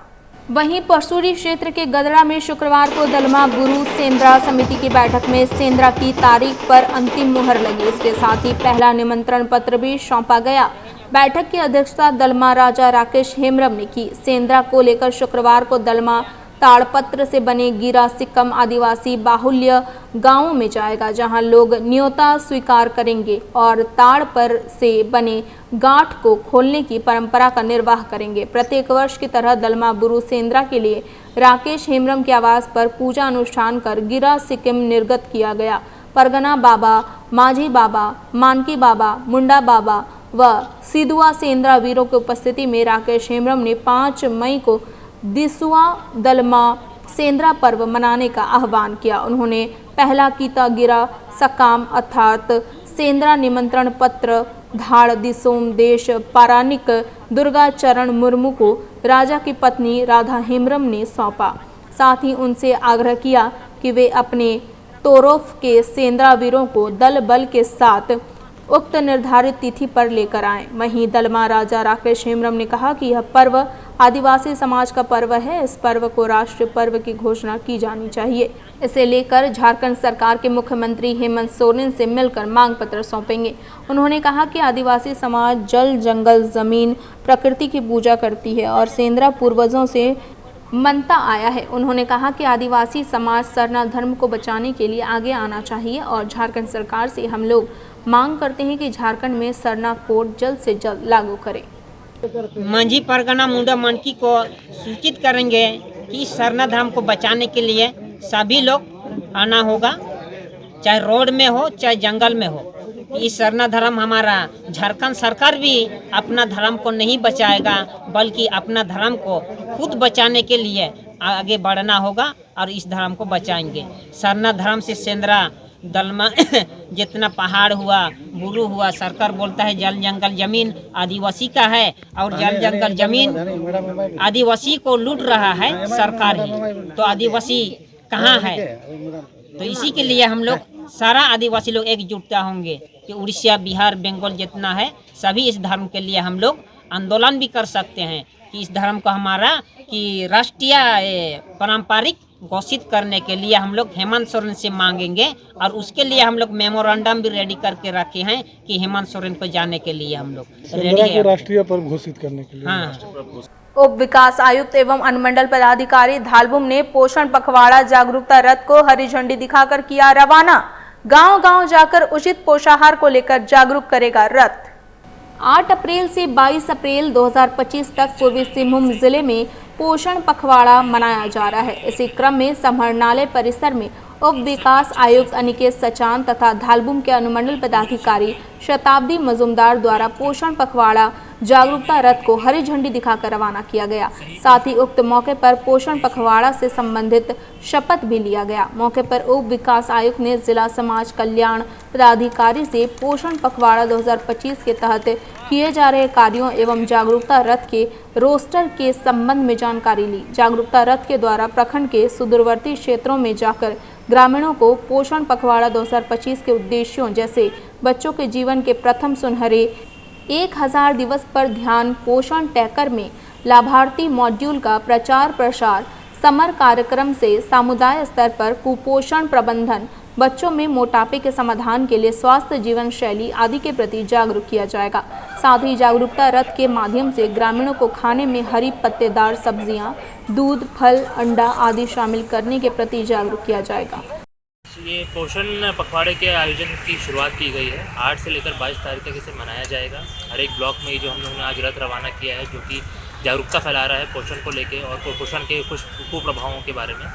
वहीं परसूरी क्षेत्र के गदड़ा में शुक्रवार को दलमा बुरु सेंद्रा समिति की बैठक में सेंद्रा की तारीख पर अंतिम मुहर लगी। इसके साथ ही पहला निमंत्रण पत्र भी सौंपा गया। बैठक की अध्यक्षता दलमा राजा राकेश हेम्रम ने की। सेंद्रा को लेकर शुक्रवार को दलमा ताड़पत्र से बने गिरा सिक्कम आदिवासी बाहुल्य गांवों में जाएगा, जहां लोग न्योता स्वीकार करेंगे और ताड़ पर से बने गांठ को खोलने की परंपरा का निर्वाह करेंगे। प्रत्येक वर्ष की तरह दलमा बुरु सेंद्रा के लिए राकेश हेम्रम के आवास पर पूजा अनुष्ठान कर गिरा सिक्किम निर्गत किया गया। परगना बाबा, माझी बाबा, मानकी बाबा, मुंडा बाबा व सिदुआ सेंद्रा वीरों की उपस्थिति में राकेश हेम्रम ने 5 मई को दिसुआ दलमा सेंद्रा पर्व मनाने का आह्वान किया। उन्होंने पहला कीता गिरा सकाम अर्थात सेंद्रा निमंत्रण पत्र धाड़ दिसोम देश पारानिक दुर्गा चरण मुर्मू को राजा की पत्नी राधा हेम्रम ने सौंपा। साथ ही उनसे आग्रह किया कि वे अपने तोरोफ के सेंद्रा वीरों को दल बल के साथ उक्त निर्धारित तिथि पर लेकर आएं। वहीं दलमा राजा राकेश हेम्ब्रम ने कहा कि यह पर्व आदिवासी समाज का पर्व है। इस पर्व को राष्ट्रीय पर्व की घोषणा की जानी चाहिए। इसे लेकर झारखंड सरकार के मुख्यमंत्री हेमंत सोरेन से मिलकर मांग पत्र सौंपेंगे। उन्होंने कहा कि आदिवासी समाज जल, जंगल, जमीन, प्रकृति की पूजा करती है और सेंद्रा पूर्वजों से मनता आया है। उन्होंने कहा कि आदिवासी समाज सरना धर्म को बचाने के लिए आगे आना चाहिए और झारखंड सरकार से हम लोग मांग करते हैं कि झारखंड में सरना कोड जल्द से जल्द लागू करें। मांझी परगना मुंडा मनकी को सूचित करेंगे कि सरना धर्म को बचाने के लिए सभी लोग आना होगा, चाहे रोड में हो चाहे जंगल में हो। इस सरना धर्म हमारा झारखंड सरकार भी अपना धर्म को नहीं बचाएगा, बल्कि अपना धर्म को खुद बचाने के लिए आगे बढ़ना होगा और इस धर्म को बचाएंगे। सरना धर्म से सेंद्रा दलमा जितना पहाड़ हुआ, बुरु हुआ, सरकार बोलता है जल जंगल जमीन आदिवासी का है और जल जंगल जमीन आदिवासी को लूट रहा है सरकार ही, तो आदिवासी कहाँ है? तो इसी के लिए हम लोग सारा आदिवासी लोग एकजुटता होंगे कि उड़ीसा, बिहार, बंगाल जितना है सभी इस धर्म के लिए हम लोग आंदोलन भी कर सकते हैं कि इस धर्म को हमारा कि राष्ट्रीय पारंपरिक घोषित करने के लिए हम लोग हेमंत सोरेन से मांगेंगे और उसके लिए हम लोग मेमोरेंडम भी रेडी करके रखे हैं कि हेमंत सोरेन को जाने के लिए हम लोग रेडी है राष्ट्रीय पर्व घोषित करने के लिए। हाँ। उप विकास आयुक्त एवं अनुमंडल पदाधिकारी धालबुम ने पोषण पखवाड़ा जागरूकता रथ को हरी झंडी दिखाकर किया रवाना। गांव-गांव जाकर उचित पोषाहार को लेकर जागरूक करेगा रथ। 8 अप्रैल से 22 अप्रैल 2025 तक पूर्वी सिंहभूम जिले में पोषण पखवाड़ा मनाया जा रहा है। इसी क्रम में समाहरणालय परिसर में उप विकास आयुक्त अनिकेत सचान तथा धालबुम के अनुमंडल पदाधिकारी शताब्दी मजुमदार द्वारा पोषण पखवाड़ा जागरूकता रथ को हरी झंडी दिखाकर रवाना किया गया। साथ ही उक्त मौके पर पोषण पखवाड़ा से संबंधित शपथ भी लिया गया। मौके पर उप विकास आयुक्त ने जिला समाज कल्याण पदाधिकारी से पोषण पखवाड़ा 2025 के तहत किए जा रहे कार्यों एवं जागरूकता रथ के रोस्टर के संबंध में जानकारी ली। जागरूकता रथ के द्वारा प्रखंड के सुदूरवर्ती क्षेत्रों में जाकर ग्रामीणों को पोषण पखवाड़ा 2025 के उद्देश्यों जैसे बच्चों के जीवन के प्रथम सुनहरे 1000 दिवस पर ध्यान, पोषण टैकर में लाभार्थी मॉड्यूल का प्रचार प्रसार, समर कार्यक्रम से समुदाय स्तर पर कुपोषण प्रबंधन, बच्चों में मोटापे के समाधान के लिए स्वास्थ्य जीवन शैली आदि के प्रति जागरूक किया जाएगा। साथ ही जागरूकता रथ के माध्यम से ग्रामीणों को खाने में हरी पत्तेदार सब्जियां, दूध, फल, अंडा आदि शामिल करने के प्रति जागरूक किया जाएगा। ये पोषण पखवाड़े के आयोजन की शुरुआत की गई है। 8 से लेकर 22 तारीख तक इसे मनाया जाएगा। हर एक ब्लॉक में जो हम लोगों ने आज रथ रवाना किया है, जो कि जागरूकता फैला रहा है पोषण को लेके और कुपोषण के कुछ कुप्रभावों के बारे में,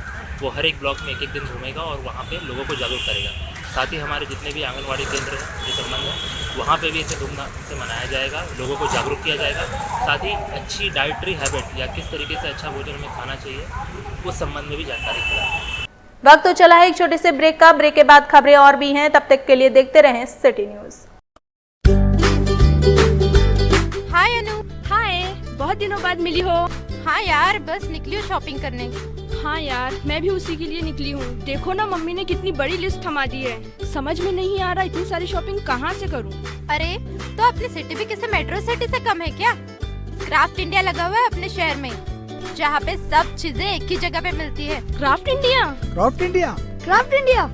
वो हर एक ब्लॉक में एक दिन घूमेगा और वहाँ पे लोगों को जागरूक करेगा। साथ ही हमारे जितने भी आंगनवाड़ी केंद्र हैं ये संबंध है, वहाँ पे भी इसे धूमधाम से मनाया जाएगा, लोगों को जागरूक किया जाएगा। साथ ही अच्छी डाइटरी हैबिट या किस तरीके से अच्छा भोजन हमें खाना चाहिए उस संबंध में भी जानकारी दी। वक्त तो चला है एक छोटे से ब्रेक का। ब्रेक के बाद खबरें और भी हैं, तब तक के लिए देखते रहें सिटी न्यूज। हाय अनु। हाय, बहुत दिनों बाद मिली हो। हाँ यार, बस निकली हूँ शॉपिंग करने। हाँ यार, मैं भी उसी के लिए निकली हूँ। देखो ना, मम्मी ने कितनी बड़ी लिस्ट थमा दी है। समझ में नहीं आ रहा इतनी सारी शॉपिंग कहाँ से करूँ। अरे तो अपनी सिटी भी किसी मेट्रो सिटी से कम है क्या? क्राफ्ट इंडिया लगा हुआ है अपने शहर में, जहाँ पे सब चीजें एक ही जगह पे मिलती है। Craft India? Craft India? Craft India?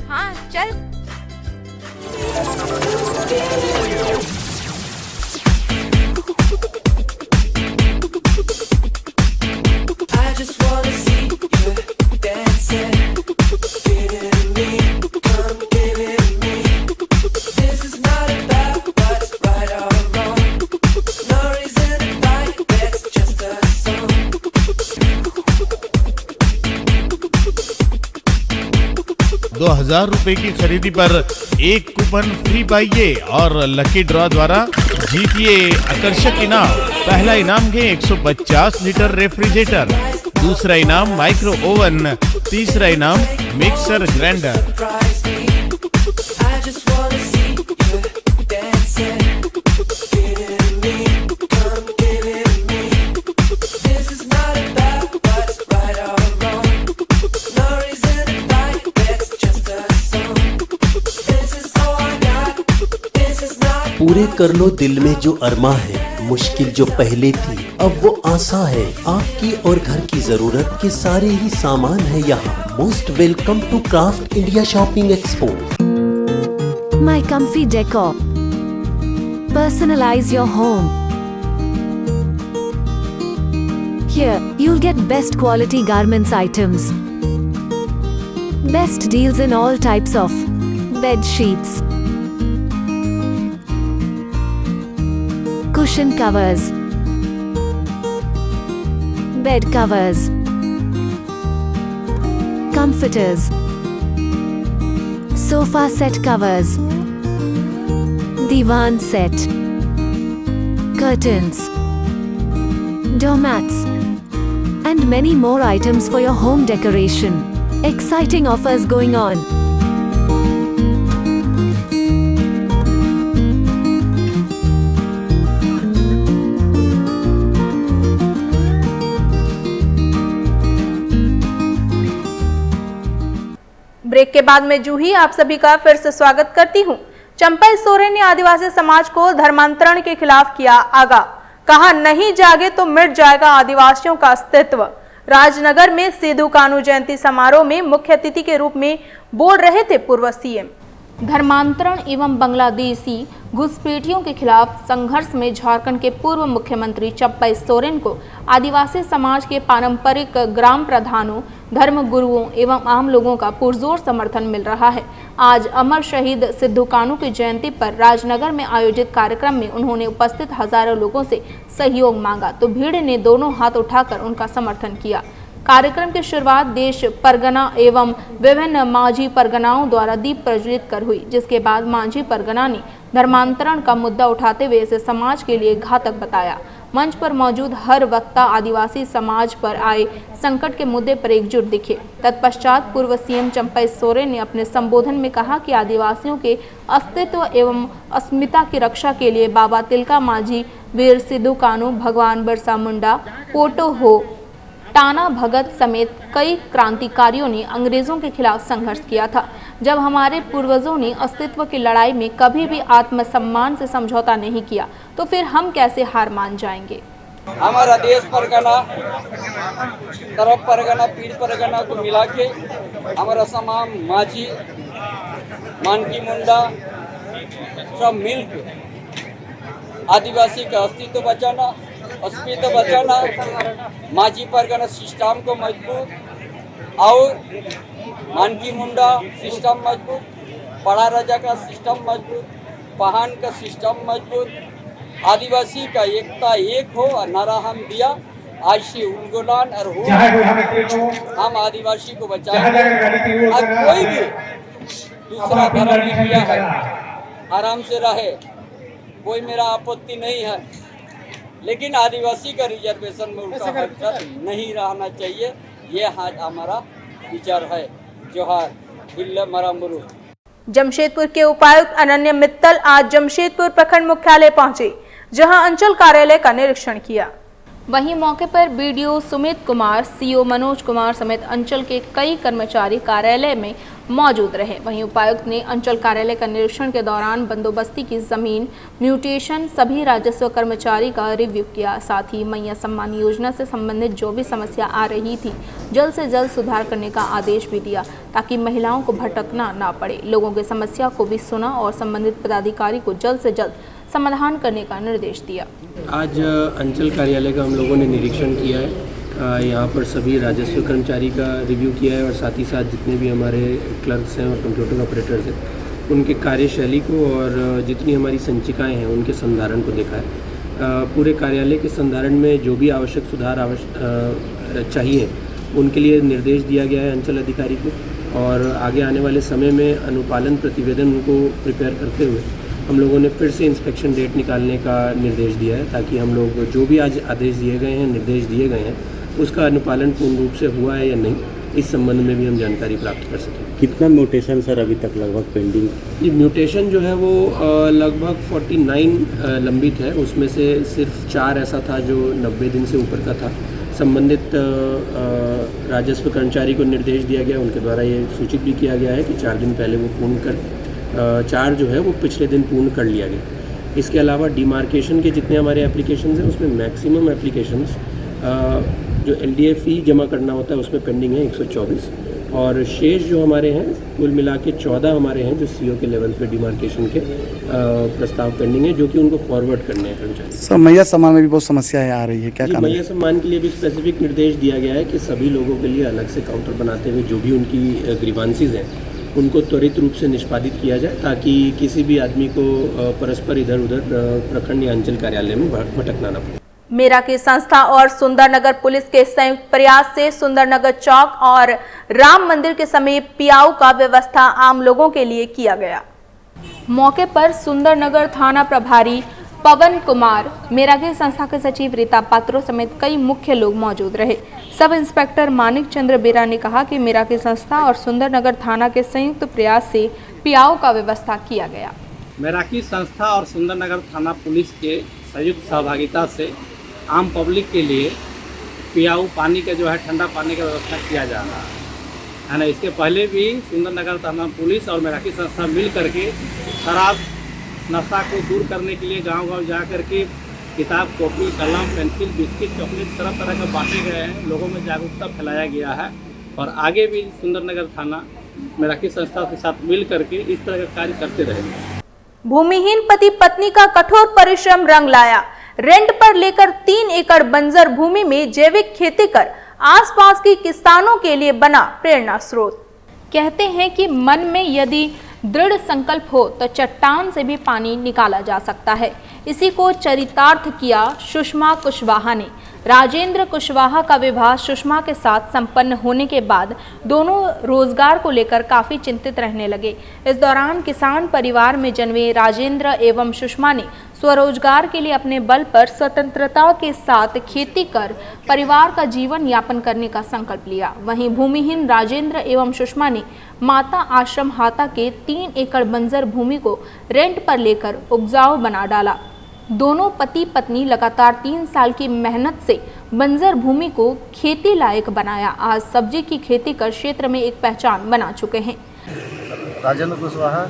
हाँ चल। ₹2000 की खरीदी पर एक कूपन फ्री पाइए और लकी ड्रॉ द्वारा जीतिए आकर्षक इनाम। पहला इनाम है 150 लीटर रेफ्रिजरेटर, दूसरा इनाम माइक्रो ओवन, तीसरा इनाम मिक्सर ग्राइंडर। पूरे कर लो दिल में जो अरमा है, मुश्किल जो पहले थी अब वो आसान है। आपकी और घर की जरूरत के सारे ही सामान है यहाँ। Most welcome to Craft India shopping expo. My comfy decor. Personalize your home. Here, you'll get best quality garments items. Best deals in all types of bed sheets, cushion covers, bed covers, comforters, sofa set covers, divan set, curtains, doormats, and many more items for your home decoration. Exciting offers going on. Break के बाद मैं जूही आप सभी का फिर से स्वागत करती हूं। चंपा सोरेन ने आदिवासी समाज को धर्मांतरण के खिलाफ किया आगाह, कहा नहीं जागे तो मिट जाएगा आदिवासियों का अस्तित्व। राजनगर में सिद्धू कान्हू जयंती समारोह में मुख्य अतिथि के रूप में बोल रहे थे पूर्व सीएम। धर्मांतरण एवं बांग्लादेशी घुसपैठियों के खिलाफ संघर्ष में झारखंड के पूर्व मुख्यमंत्री चंपा सोरेन को आदिवासी समाज के पारंपरिक ग्राम प्रधानों, धर्म गुरुओं एवं आम लोगों का पुरजोर समर्थन मिल रहा है। आज अमर शहीद सिद्धू कान्हू की जयंती पर राजनगर में आयोजित कार्यक्रम में उन्होंने उपस्थित हजारों लोगों से सहयोग मांगा तो भीड़ ने दोनों हाथ उठाकर उनका समर्थन किया। कार्यक्रम की शुरुआत देश परगना एवं विभिन्न मांझी परगनाओं द्वारा दीप प्रज्वलित कर हुई, जिसके बाद मांझी परगना ने धर्मांतरण का मुद्दा उठाते हुए इसे समाज के लिए घातक बताया। मंच पर मौजूद हर वक्ता आदिवासी समाज पर आए संकट के मुद्दे पर एकजुट दिखे। तत्पश्चात पूर्व सीएम चंपा सोरेन ने अपने संबोधन में कहा कि आदिवासियों के अस्तित्व एवं अस्मिता की रक्षा के लिए बाबा तिलका मांझी, वीर सिद्धू कान्हू, भगवान बिरसा मुंडा, पोटो हो, टाना भगत समेत कई क्रांतिकारियों ने अंग्रेजों के खिलाफ संघर्ष किया था। जब हमारे पूर्वजों ने अस्तित्व की लड़ाई में कभी भी आत्मसम्मान से समझौता नहीं किया तो फिर हम कैसे हार मान जाएंगे। हमारा देश परगना, तरफ परगना, पीर परगना को मिला के हमारा तमाम मांझी, मानकी मुंडा सब मिलकर आदिवासी का अस्तित्व बचाना, अस्मिता बचाना, मांझी परगना सिस्टम को मजबूत और मानकी मुंडा सिस्टम मजबूत, पड़ा राजा का सिस्टम मजबूत, पहान का सिस्टम मजबूत, आदिवासी का एकता एक हो और नारा हम दिया आज से उलगुलान और हो हम आदिवासी को बचाएंगे। और कोई भी दूसरा धर्म लिया है आराम से रहे, कोई मेरा आपत्ति नहीं है, लेकिन आदिवासी का रिजर्वेशन में उनका हक नहीं रहना चाहिए। ये आज हमारा विचार है। जोहार बिल्ला मरामुरु। जमशेदपुर के उपायुक्त अनन्य मित्तल आज जमशेदपुर प्रखंड मुख्यालय पहुंचे, जहां अंचल कार्यालय का निरीक्षण किया। वहीं मौके पर बीडीओ सुमित कुमार, सीओ मनोज कुमार समेत अंचल के कई कर्मचारी कार्यालय में मौजूद रहे। वहीं उपायुक्त ने अंचल कार्यालय का निरीक्षण के दौरान बंदोबस्ती की जमीन, म्यूटेशन, सभी राजस्व कर्मचारी का रिव्यू किया। साथ ही मैया सम्मान योजना से संबंधित जो भी समस्या आ रही थी जल्द से जल्द सुधार करने का आदेश भी दिया, ताकि महिलाओं को भटकना ना पड़े। लोगों की समस्या को भी सुना और संबंधित पदाधिकारी को जल्द से जल्द समाधान करने का निर्देश दिया। आज अंचल कार्यालय का हम लोगों ने निरीक्षण किया है। यहाँ पर सभी राजस्व कर्मचारी का रिव्यू किया है और साथ ही साथ जितने भी हमारे क्लर्क्स हैं और कंप्यूटर ऑपरेटर्स हैं उनके कार्यशैली को और जितनी हमारी संचिकाएं हैं उनके संधारण को देखा है। पूरे कार्यालय के संधारण में जो भी आवश्यक सुधार चाहिए उनके लिए निर्देश दिया गया है अंचल अधिकारी को, और आगे आने वाले समय में अनुपालन प्रतिवेदन उनको प्रिपेयर करते हुए हम लोगों ने फिर से इंस्पेक्शन डेट निकालने का निर्देश दिया है, ताकि हम लोग जो भी आज आदेश दिए गए हैं, निर्देश दिए गए हैं, उसका अनुपालन पूर्ण रूप से हुआ है या नहीं, इस संबंध में भी हम जानकारी प्राप्त कर सकें। कितना म्यूटेशन सर अभी तक लगभग पेंडिंग? ये म्यूटेशन जो है वो लगभग 49 लंबित है, उसमें से सिर्फ 4 ऐसा था जो 90 दिन से ऊपर का था। संबंधित राजस्व कर्मचारी को निर्देश दिया गया, उनके द्वारा ये सूचित भी किया गया है कि 4 दिन पहले वो पूर्ण कर 4 जो है वो पिछले दिन पूर्ण कर लिया गया। इसके अलावा डिमार्केशन के जितने हमारे एप्लीकेशंस हैं उसमें मैक्सिमम एप्लीकेशंस जो LDA फ़ी जमा करना होता है उसमें पेंडिंग है 124, और शेष जो हमारे हैं कुल मिला के 14 हमारे हैं जो CO के लेवल पे डिमार्केशन के प्रस्ताव पेंडिंग है, जो कि उनको फॉरवर्ड करने हैं कर्मचारी। सर मैया सम्मान में भी बहुत समस्याएं आ रही है, क्या कारण है? मैया सम्मान के लिए भी स्पेसिफिक निर्देश दिया गया है कि सभी लोगों के लिए अलग से काउंटर बनाते हुए जो भी उनकी ग्रीवांसीज हैं उनको त्वरित रूप से निष्पादित किया जाए, ताकि किसी भी आदमी को परस्पर इधर उधर प्रखंड या अंचल कार्यालय में भटकना न पड़े। मेरा की संस्था और सुंदरनगर पुलिस के संयुक्त प्रयास से सुंदरनगर चौक और राम मंदिर के समीप पियाऊ का व्यवस्था आम लोगों के लिए किया गया। मौके पर सुंदरनगर थाना प्रभारी पवन कुमार, मेरा की संस्था के सचिव रीता पात्रो समेत कई मुख्य लोग मौजूद रहे। सब इंस्पेक्टर मानिक चंद्र बेरा ने कहा कि मेरा की संस्था और सुंदरनगर थाना के संयुक्त प्रयास से पियाऊ का व्यवस्था किया गया। मेरा की संस्था और सुंदरनगर थाना पुलिस के संयुक्त सहभागिता से आम पब्लिक के लिए पियाऊ पानी का जो है ठंडा पानी का व्यवस्था किया जा रहा है ना। इसके पहले भी सुंदरनगर थाना पुलिस और मेरा की संस्था मिल करके शराब नशा को दूर करने के लिए गांव-गांव जा करके किताब, कॉपी, कलम, पेंसिल, बिस्किट, चॉकलेट तरह तरह के बांटे गए हैं, लोगों में जागरूकता फैलाया गया है। और आगे भी सुंदरनगर थाना मेरा की संस्था के साथ मिल करके इस तरह का कार्य करते रहेंगे। भूमिहीन पति पत्नी का कठोर परिश्रम रंग लाया। रेंट पर लेकर 3 एकड़ बंजर भूमि में जैविक खेती कर आसपास के किसानों के लिए बना प्रेरणा स्रोत। कहते हैं कि मन में यदि दृढ़ संकल्प हो तो चट्टान से भी पानी निकाला जा सकता है। इसी को चरितार्थ किया सुषमा कुशवाहा ने। राजेंद्र कुशवाहा का विवाह सुषमा के साथ संपन्न होने के बाद दोनों रोजगार को लेकर काफी चिंतित रहने लगे। इस दौरान किसान परिवार में जन्मे राजेंद्र एवं सुषमा ने स्वरोजगार के लिए अपने बल पर स्वतंत्रता के साथ खेती कर परिवार का जीवन यापन करने का संकल्प लिया। वहीं भूमिहीन राजेंद्र एवं सुषमा ने माता आश्रम हाता के 3 एकड़ बंजर भूमि को रेंट पर लेकर उपजाऊ बना डाला। दोनों पति पत्नी लगातार 3 साल की मेहनत से बंजर भूमि को खेती लायक बनाया। आज सब्जी की खेती कर क्षेत्र में एक पहचान बना चुके हैं। राजेंद्र कुशवाहा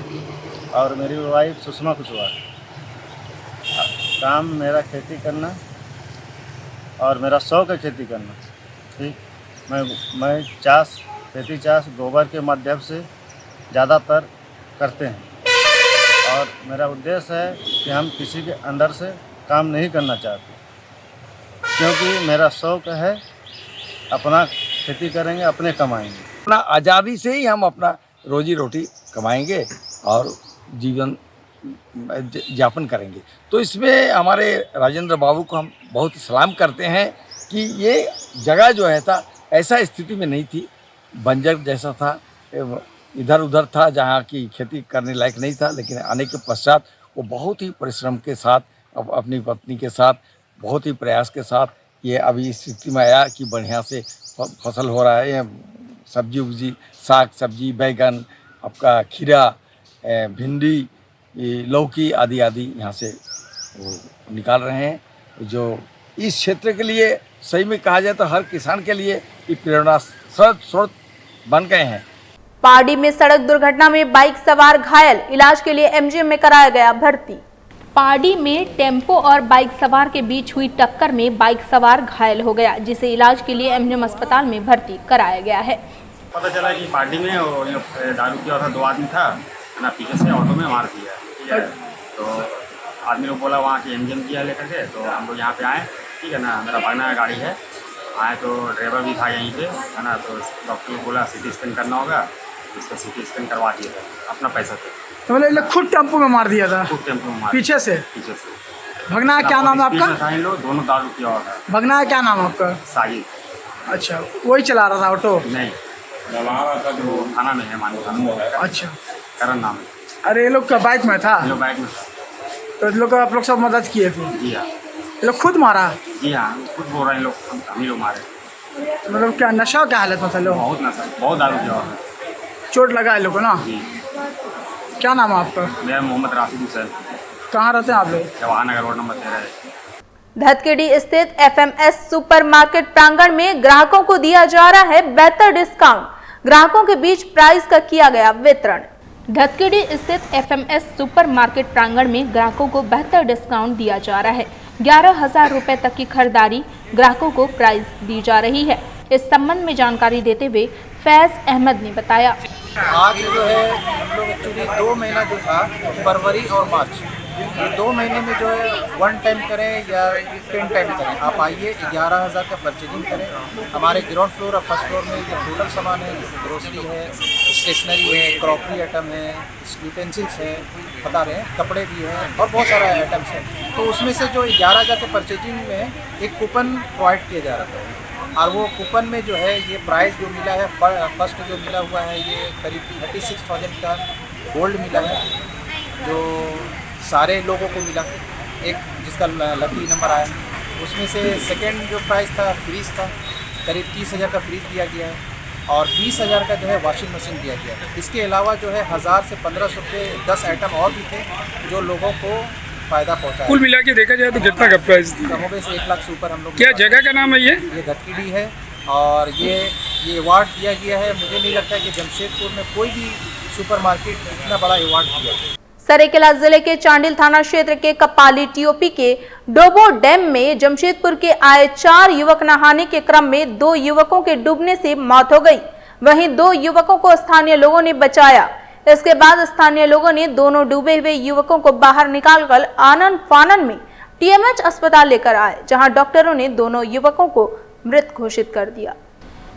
और मेरी वाइफ सुषमा कुशवाहा, काम मेरा खेती करना और मेरा शौक है खेती करना। ठीक, मैं खेती चाष गोबर के माध्यम से ज़्यादातर करते हैं, और मेरा उद्देश्य है कि हम किसी के अंडर से काम नहीं करना चाहते, क्योंकि मेरा शौक है अपना खेती करेंगे, अपने कमाएंगे। अपना आज़ादी से ही हम अपना रोजी रोटी कमाएंगे और जीवन यापन करेंगे। तो इसमें हमारे राजेंद्र बाबू को हम बहुत सलाम करते हैं कि ये जगह जो है था ऐसा स्थिति में नहीं थी, बंजर जैसा था, इधर उधर था, जहाँ की खेती करने लायक नहीं था। लेकिन आने के पश्चात वो बहुत ही परिश्रम के साथ अपनी पत्नी के साथ बहुत ही प्रयास के साथ ये अभी इस स्थिति में आया कि बढ़िया से फसल हो रहा है। सब्जी उब्जी, साग सब्जी, बैगन, आपका खीरा, भिंडी, लौकी आदि आदि यहाँ से वो निकाल रहे हैं, जो इस क्षेत्र के लिए सही में कहा जाए तो हर किसान के लिए ये प्रेरणा स्रोत बन गए हैं। पारडी में सड़क दुर्घटना में बाइक सवार घायल, इलाज के लिए MGM में कराया गया भर्ती। पारडी में टेम्पो और बाइक सवार के बीच हुई टक्कर में बाइक सवार घायल हो गया, जिसे इलाज के लिए MGM अस्पताल में भर्ती कराया गया है। पता चला कि पार्टी में दारू पिया था, 2 आदमी था ना, पीछे से ऑटो में मार दिया। ठीक है, तो आदमी लोग बोला वहाँ की MGM किया लेकर के, तो हम लोग यहाँ पे आए। ठीक है ना, मेरा भागना गाड़ी है, आए तो ड्राइवर भी था यहीं पे, है ना। तो डॉक्टर को बोला CT स्कैन करना होगा, इसका CT स्कैन करवा दिया था अपना पैसा से। तो मतलब खुद टेम्पो में मार दिया था? खुद टेम्पो में मार पीछे से? पीछे से। भगना क्या नाम है आपका? लोग दोनों दारू पिया हुआ था। भगना क्या नाम है आपका? साजिद। अच्छा, वही चला रहा था ऑटो? नहीं, जो थाना में है, मानी थाना में। अच्छा, करण नाम है। अरे ये लोग का बाइक में था? ये बाइक में था। तो लोग आप लोग सब मदद किए थे? जी हाँ। ये लोग खुद मारा? जी हाँ, खुद बोल रहे हैं लोग, हम ही लोग मारे। मतलब क्या नशा क्या हालत में था लोग? बहुत नशा, बहुत दारू पिया हुआ है। चोट लगा है लोग को ना? जी। क्या नाम है आपका? मेरा मोहम्मद राशिद हुसैन। कहाँ रहते हैं आप लोग? Jawahar Nagar road number 13। धतकेडी स्थित FMS सुपरमार्केट प्रांगण में ग्राहकों को दिया जा रहा है बेहतर डिस्काउंट। ग्राहकों के बीच प्राइस का किया गया वितरण। धतकेडी स्थित FMS सुपरमार्केट प्रांगण में ग्राहकों को बेहतर डिस्काउंट दिया जा रहा है। 11,000 रुपए तक की खरीदारी ग्राहकों को प्राइस दी जा रही है। इस संबंध में जानकारी देते हुए फैज अहमद ने बताया, आज जो है हम लोग एक्चुअली 2 महीना जो था फरवरी और मार्च, ये 2 महीने में जो है 1 टाइम करें या 10 टाइम करें, आप आइए 11,000 का परचेजिंग करें। हमारे ग्राउंड फ्लोर और फर्स्ट फ्लोर में जो टोटल सामान है, ग्रोसरी है, स्टेशनरी है, क्रॉकरी आइटम है, यूटेंसिल्स है, बता रहे हैं, कपड़े भी हैं और बहुत सारा आइटम्स है। तो उसमें से जो 11,000 के परचेजिंग में एक कूपन प्रोवाइड किया जा रहा था और वो कूपन में जो है ये प्राइस जो मिला है, फर्स्ट जो मिला हुआ है ये करीब 36,000 का गोल्ड मिला है जो सारे लोगों को मिला। एक जिसका लकी नंबर आया, उसमें से सेकंड जो प्राइस था फ्रीज था, करीब 30,000 का फ्रीज दिया गया है और 20,000 का जो है वॉशिंग मशीन दिया गया है। इसके अलावा जो है 1,000 से 1,500 के 10 आइटम और भी थे जो लोगों को फ़ायदा पहुँचा। कुल मिला के देखा जाए तो कितना का प्राइस कमोबेश 1 लाख से ऊपर हम लोग। क्या जगह का नाम है ये धतकेडी है और ये अवार्ड दिया गया है। मुझे नहीं लगता कि जमशेदपुर में कोई भी सुपरमार्केट इतना बड़ा अवार्ड दिया है। सरायकेला जिले के चांडिल थाना क्षेत्र के कपाली टीओपी के डोबो डैम में जमशेदपुर के आए 4 युवक नहाने के क्रम में 2 युवकों के डूबने से मौत हो गई। वहीं 2 युवकों को स्थानीय लोगों ने बचाया। इसके बाद स्थानीय लोगों ने दोनों डूबे हुए युवकों को बाहर निकालकर आनन फानन में TMH अस्पताल लेकर आए, जहां डॉक्टरों ने दोनों युवकों को मृत घोषित कर दिया।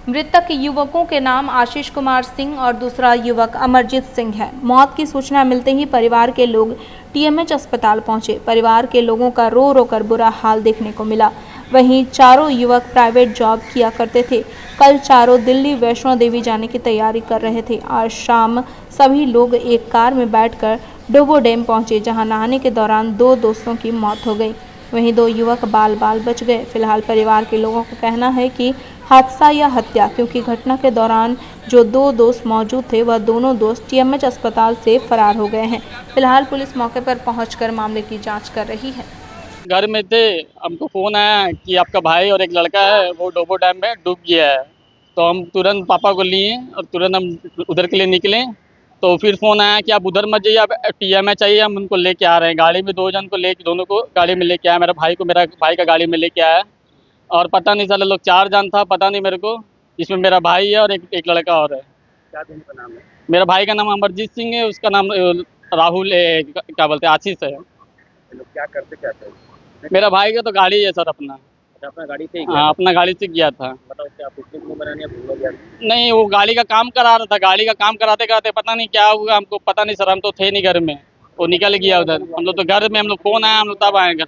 मृतक युवकों के नाम आशीष कुमार सिंह और दूसरा युवक अमरजीत सिंह है। मौत की सूचना मिलते ही परिवार के लोग TMH अस्पताल पहुंचे। परिवार के लोगों का रो रो कर बुरा हाल देखने को मिला। वहीं चारों युवक प्राइवेट जॉब किया करते थे। कल चारों दिल्ली वैष्णो देवी जाने की तैयारी कर रहे थे। आज शाम सभी लोग एक कार में बैठकर डोबो डैम पहुंचे, जहां नहाने के दौरान 2 दोस्तों की मौत हो गई। वहीं 2 युवक बाल बाल बच गए। फिलहाल परिवार के लोगों का कहना है कि हादसा या हत्या, क्योंकि घटना के दौरान जो 2 दोस्त मौजूद थे वह दोनों दोस्त TMH अस्पताल से फरार हो गए हैं। फिलहाल पुलिस मौके पर पहुंचकर मामले की जांच कर रही है। घर में थे, हमको फ़ोन आया कि आपका भाई और एक लड़का है वो डोबो डैम में डूब गया है। तो हम तुरंत पापा को लिए और तुरंत हम उधर के लिए निकले। तो फिर फ़ोन आया कि आप उधर मत जाइए, आप TMH आइए, हम उनको लेके आ रहे हैं। गाड़ी में 2 जन को दोनों को गाड़ी में लेके आया। मेरा भाई का गाड़ी में लेके आया और पता नहीं साले लोग 4 जन था, पता नहीं मेरे को, जिसमें मेरा भाई है और एक लड़का और है। क्या दोनों का नाम है? मेरा भाई का नाम अमरजीत सिंह है, उसका नाम राहुल क्या बोलते हैं आशीष है। लोग क्या करते क्या थे? मेरा भाई का तो गाड़ी है सर अपना। अपना गाड़ी से? हाँ, अपना गाड़ी से गया था। बताओ क्या पिकनिक में बनाने भूल गया? नहीं, वो गाड़ी का काम करा रहा था। गाड़ी का काम कराते कराते पता नहीं क्या हुआ, हमको पता नहीं सर, हम तो थे नहीं घर में, वो निकल गया उधर। हम लोग तो घर में, हम लोग फोन आया, हम लोग तब आए घर।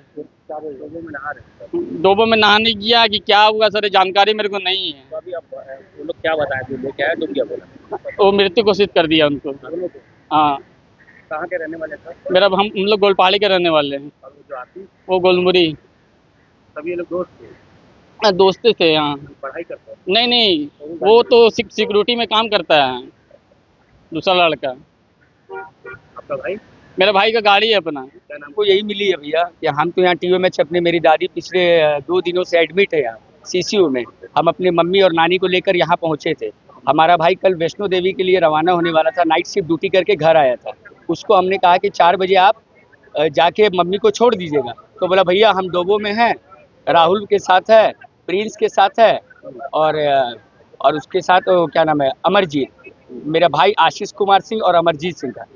डोबो में नहाने गया कि क्या हुआ सर, जानकारी मेरे को नहीं है। तो अभी आप वो लोग क्या बताए थे? लेके आए, डूब गया बोला? वो मृत्यु घोषित कर दिया उनको। हाँ। कहाँ के रहने वाले थे? हम लोग गोलपाली के रहने वाले हैं। जो आती वो गोलमुरी। सभी ये लोग दोस्त थे? दोस्त थे। हाँ। पढ़ाई करते हैं? नहीं, वो तो सिक्योरिटी में काम करता है, दूसरा लड़का। आपका भाई? मेरा भाई का गाड़ी है अपना। हमको यही मिली है भैया कि हम तो यहाँ TMH अपने, मेरी दादी पिछले 2 दिनों से एडमिट है यहाँ CCU में। हम अपने मम्मी और नानी को लेकर यहाँ पहुँचे थे। हमारा भाई कल वैष्णो देवी के लिए रवाना होने वाला था, नाइट शिफ्ट ड्यूटी करके घर आया था। उसको हमने कहा कि 4 बजे आप जाके मम्मी को छोड़ दीजिएगा। तो बोला भैया हम डोबो में हैं, राहुल के साथ है, प्रिंस के साथ है और उसके साथ क्या नाम है अमरजीत, मेरा भाई आशीष कुमार सिंह और अमरजीत सिंह का।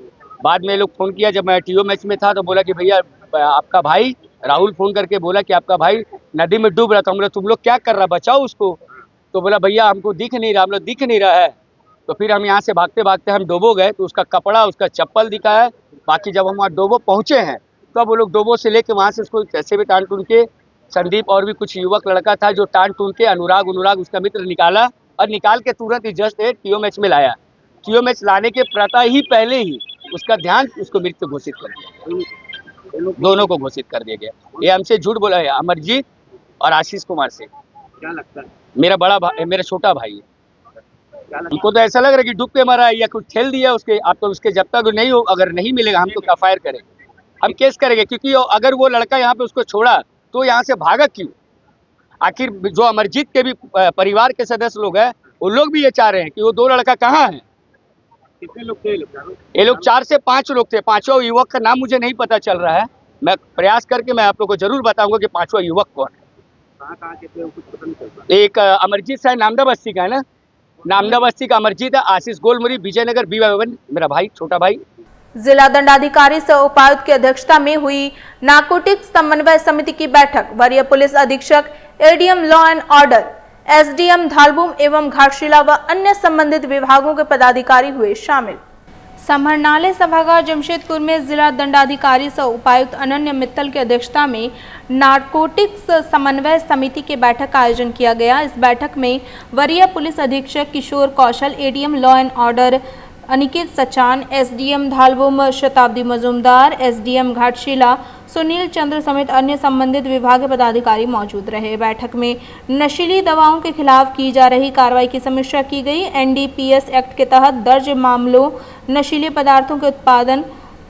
बाद में लोग फ़ोन किया, जब मैं TMH में था तो बोला कि भैया आपका भाई, राहुल फ़ोन करके बोला कि आपका भाई नदी में डूब रहा था। हम बोला तुम लोग क्या कर रहा, बचाओ उसको। तो बोला भैया हमको दिख नहीं रहा, हम लोग दिख नहीं रहा है। तो फिर हम यहाँ से भागते भागते हम डोबो गए तो उसका कपड़ा, उसका चप्पल दिखा है। बाकी जब हम वहाँ डोबो पहुँचे हैं तो अब वो लोग डोबो से लेके वहाँ से उसको कैसे भी टान टून के, संदीप और भी कुछ युवक लड़का था जो टान टून के, अनुराग उसका मित्र निकाला और निकाल के तुरंत ही जस्ट TMH में लाया। TMH लाने के प्रातः ही पहले ही उसका ध्यान उसको मृत घोषित कर दिया, दोनों को घोषित कर दिया गया। ये हमसे झूठ बोला है अमरजीत और आशीष कुमार से। क्या लगता है? मेरा छोटा भाई है। हमको तो ऐसा लग रहा है कि डूब के मरा है या कुछ ठेल दिया उसके। आप तो उसके जब तक नहीं हो, अगर नहीं मिलेगा हम तो FIR करेंगे, हम केस करेंगे। क्योंकि अगर वो लड़का यहाँ पे उसको छोड़ा तो यहाँ से भागा क्यों? आखिर जो अमरजीत के भी परिवार के सदस्य लोग हैं, वो लोग भी ये चाह रहे हैं कि वो 2 लड़का कहाँ है। कितने लोग थे ये लोग 4 से 5 लोग थे। 5वां युवक का नाम मुझे नहीं पता चल रहा है, मैं प्रयास करके मैं आप लोग को जरूर बताऊंगा कि 5वां युवक कौन है। कहाँ के थे कुछ पता नहीं चलता। एक अमरजीत शायद नामदा बस्ती का है ना, नामदा बस्ती का अमरजीत है। आशीष गोलमुरी विजयनगर B51 मेरा भाई, छोटा भाई। जिला दंडाधिकारी सह उपायुक्त की अध्यक्षता में हुई नारकोटिक्स समन्वय समिति की बैठक। वरीय पुलिस अधीक्षक ADM law and order, SDM Dhalbhum एवं घाटशिला व अन्य संबंधित विभागों के पदाधिकारी हुए शामिल। समाहरणालय सभागार जमशेदपुर में जिला दंडाधिकारी सह उपायुक्त अनन्य मित्तल की अध्यक्षता में नारकोटिक्स समन्वय समिति की बैठक का आयोजन किया गया। इस बैठक में वरीय पुलिस अधीक्षक Kishore Kaushal, ADM law and order Aniket Sachan, SDM Dhalbhum Shatabdi Majumdar, SDM Ghatshila Sunil Chandra समेत अन्य संबंधित विभाग के पदाधिकारी मौजूद रहे। बैठक में नशीली दवाओं के खिलाफ की जा रही कार्रवाई की समीक्षा की गई। एनडीपीएस एक्ट के तहत दर्ज मामलों, नशीले पदार्थों के उत्पादन,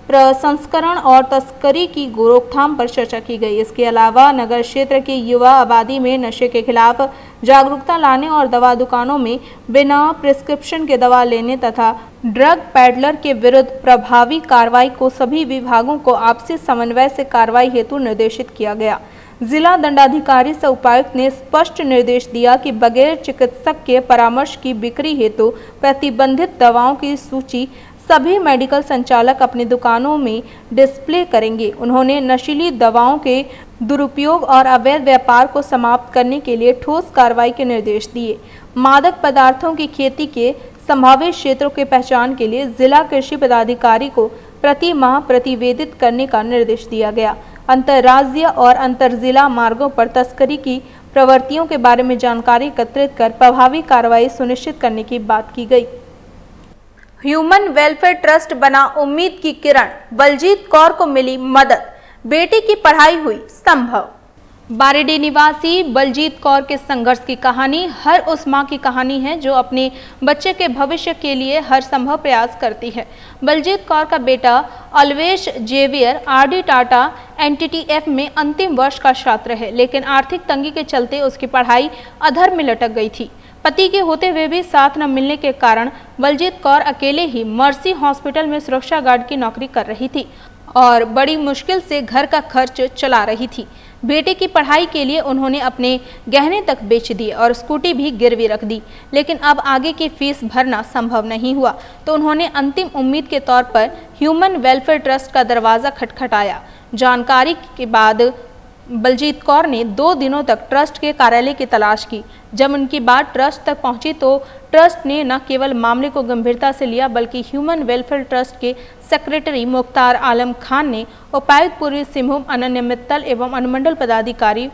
प्रसंस्करण और तस्करी की रोकथाम पर चर्चा की गई। इसके अलावा नगर क्षेत्र की युवा आबादी में नशे के खिलाफ जागरूकता लाने और दवा दुकानों में बिना प्रिस्क्रिप्शन के दवा लेने तथा ड्रग पैडलर के विरुद्ध प्रभावी कार्रवाई को सभी विभागों को आपसी समन्वय से कार्रवाई हेतु निर्देशित किया गया। जिला दंडाधिकारी सह उपायुक्त ने स्पष्ट निर्देश दिया कि बगैर चिकित्सक के परामर्श की बिक्री हेतु प्रतिबंधित दवाओं की सूची सभी मेडिकल संचालक अपनी दुकानों में डिस्प्ले करेंगे। उन्होंने नशीली दवाओं के दुरुपयोग और अवैध व्यापार को समाप्त करने के लिए ठोस कार्रवाई के निर्देश दिए। मादक पदार्थों की खेती के संभावित क्षेत्रों की पहचान के लिए जिला कृषि पदाधिकारी को प्रति माह प्रतिवेदित करने का निर्देश दिया गया। अंतर्राज्यीय और अंतरजिला मार्गों पर तस्करी की प्रवृत्तियों के बारे में जानकारी एकत्रित कर प्रभावी कार्रवाई सुनिश्चित करने की बात की गई। ह्यूमन वेलफेयर ट्रस्ट बना उम्मीद की किरण, बलजीत कौर को मिली मदद, बेटी की पढ़ाई हुई संभव। बारेडी निवासी बलजीत कौर के संघर्ष की कहानी हर उस मां की कहानी है जो अपने बच्चे के भविष्य के लिए हर संभव प्रयास करती है। बलजीत कौर का बेटा Elvish Xavier RD Tata NTTF में अंतिम वर्ष का छात्र है, लेकिन आर्थिक तंगी के चलते उसकी पढ़ाई अधर में लटक गई थी। पति के होते हुए भी साथ न मिलने के कारण बलजीत कौर अकेले ही मर्सी हॉस्पिटल में सुरक्षा गार्ड की नौकरी कर रही थी और बड़ी मुश्किल से घर का खर्च चला रही थी। बेटे की पढ़ाई के लिए उन्होंने अपने गहने तक बेच दिए और स्कूटी भी गिरवी रख दी, लेकिन अब आगे की फीस भरना संभव नहीं हुआ तो उन्होंने अंतिम उम्मीद के तौर पर ह्यूमन वेलफेयर ट्रस्ट का दरवाज़ा खटखटाया। जानकारी के बाद बलजीत कौर ने 2 दिनों तक ट्रस्ट के कार्यालय की तलाश की। जब उनकी बात ट्रस्ट तक पहुंची तो ट्रस्ट ने न केवल मामले को गंभीरता से लिया बल्कि ह्यूमन वेलफेयर ट्रस्ट के सेक्रेटरी मुख्तार आलम खान ने उपायुक्त पूर्वी सिंहभूम अनन्य मित्तल एवं अनुमंडल पदाधिकारी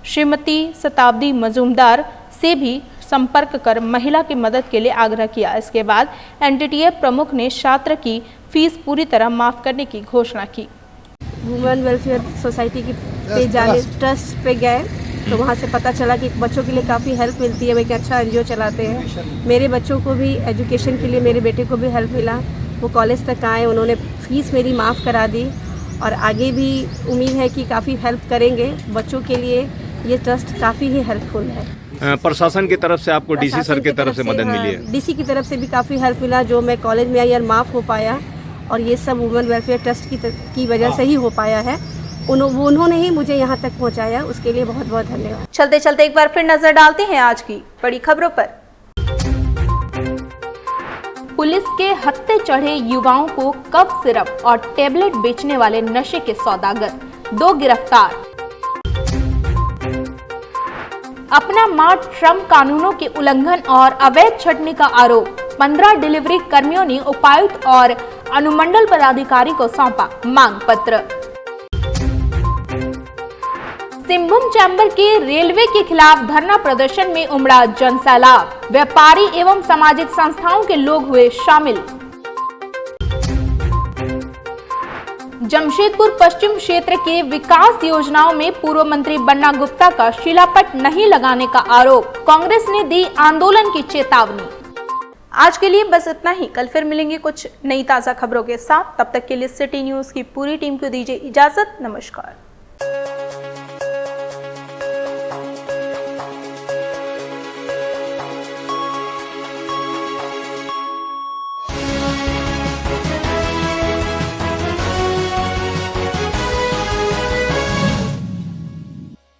श्रीमती शताब्दी मजूमदार से भी संपर्क कर महिला की मदद के लिए आग्रह किया। इसके बाद एनटीटीएफ प्रमुख ने छात्र की फीस पूरी तरह माफ करने की घोषणा की। वुमेन वेलफेयर सोसाइटी की पे जाने ट्रस्ट पे गए तो वहाँ से पता चला कि बच्चों के लिए काफ़ी हेल्प मिलती है। वे एक अच्छा एनजीओ चलाते हैं। मेरे बच्चों को भी एजुकेशन के लिए मेरे बेटे को भी हेल्प मिला। वो कॉलेज तक आए, उन्होंने फीस मेरी माफ़ करा दी और आगे भी उम्मीद है कि काफ़ी हेल्प करेंगे। बच्चों के लिए ये ट्रस्ट काफ़ी ही हेल्पफुल है। प्रशासन की तरफ से आपको डीसी सर की तरफ से मदद मिली है? डीसी की तरफ से भी काफ़ी हेल्प मिला। जो मैं कॉलेज में आई और माफ़ हो पाया और ये सब वुमेन वेलफेयर ट्रस्ट की वजह से ही हो पाया है। उन्होंने ही मुझे यहाँ तक पहुँचाया, उसके लिए बहुत बहुत धन्यवाद। चलते चलते एक बार फिर नजर डालते हैं आज की बड़ी खबरों पर। पुलिस के हत्थे चढ़े युवाओं को कफ सिरप और टेबलेट बेचने वाले नशे के सौदागर 2 गिरफ्तार। अपना मार्ग श्रम कानूनों के उल्लंघन और अवैध छटनी का आरोप, 15 डिलीवरी कर्मियों ने उपायुक्त और अनुमंडल पदाधिकारी को सौंपा मांग पत्र। सिंहभूम चैम्बर के रेलवे के खिलाफ धरना प्रदर्शन में उमड़ा जनसैलाब, व्यापारी एवं सामाजिक संस्थाओं के लोग हुए शामिल। जमशेदपुर पश्चिम क्षेत्र के विकास योजनाओं में पूर्व मंत्री बन्ना गुप्ता का शिलापट नहीं लगाने का आरोप, कांग्रेस ने दी आंदोलन की चेतावनी। आज के लिए बस इतना ही। कल फिर मिलेंगे कुछ नई ताजा खबरों के साथ। तब तक के लिए सिटी न्यूज की पूरी टीम को दीजिए इजाजत। नमस्कार।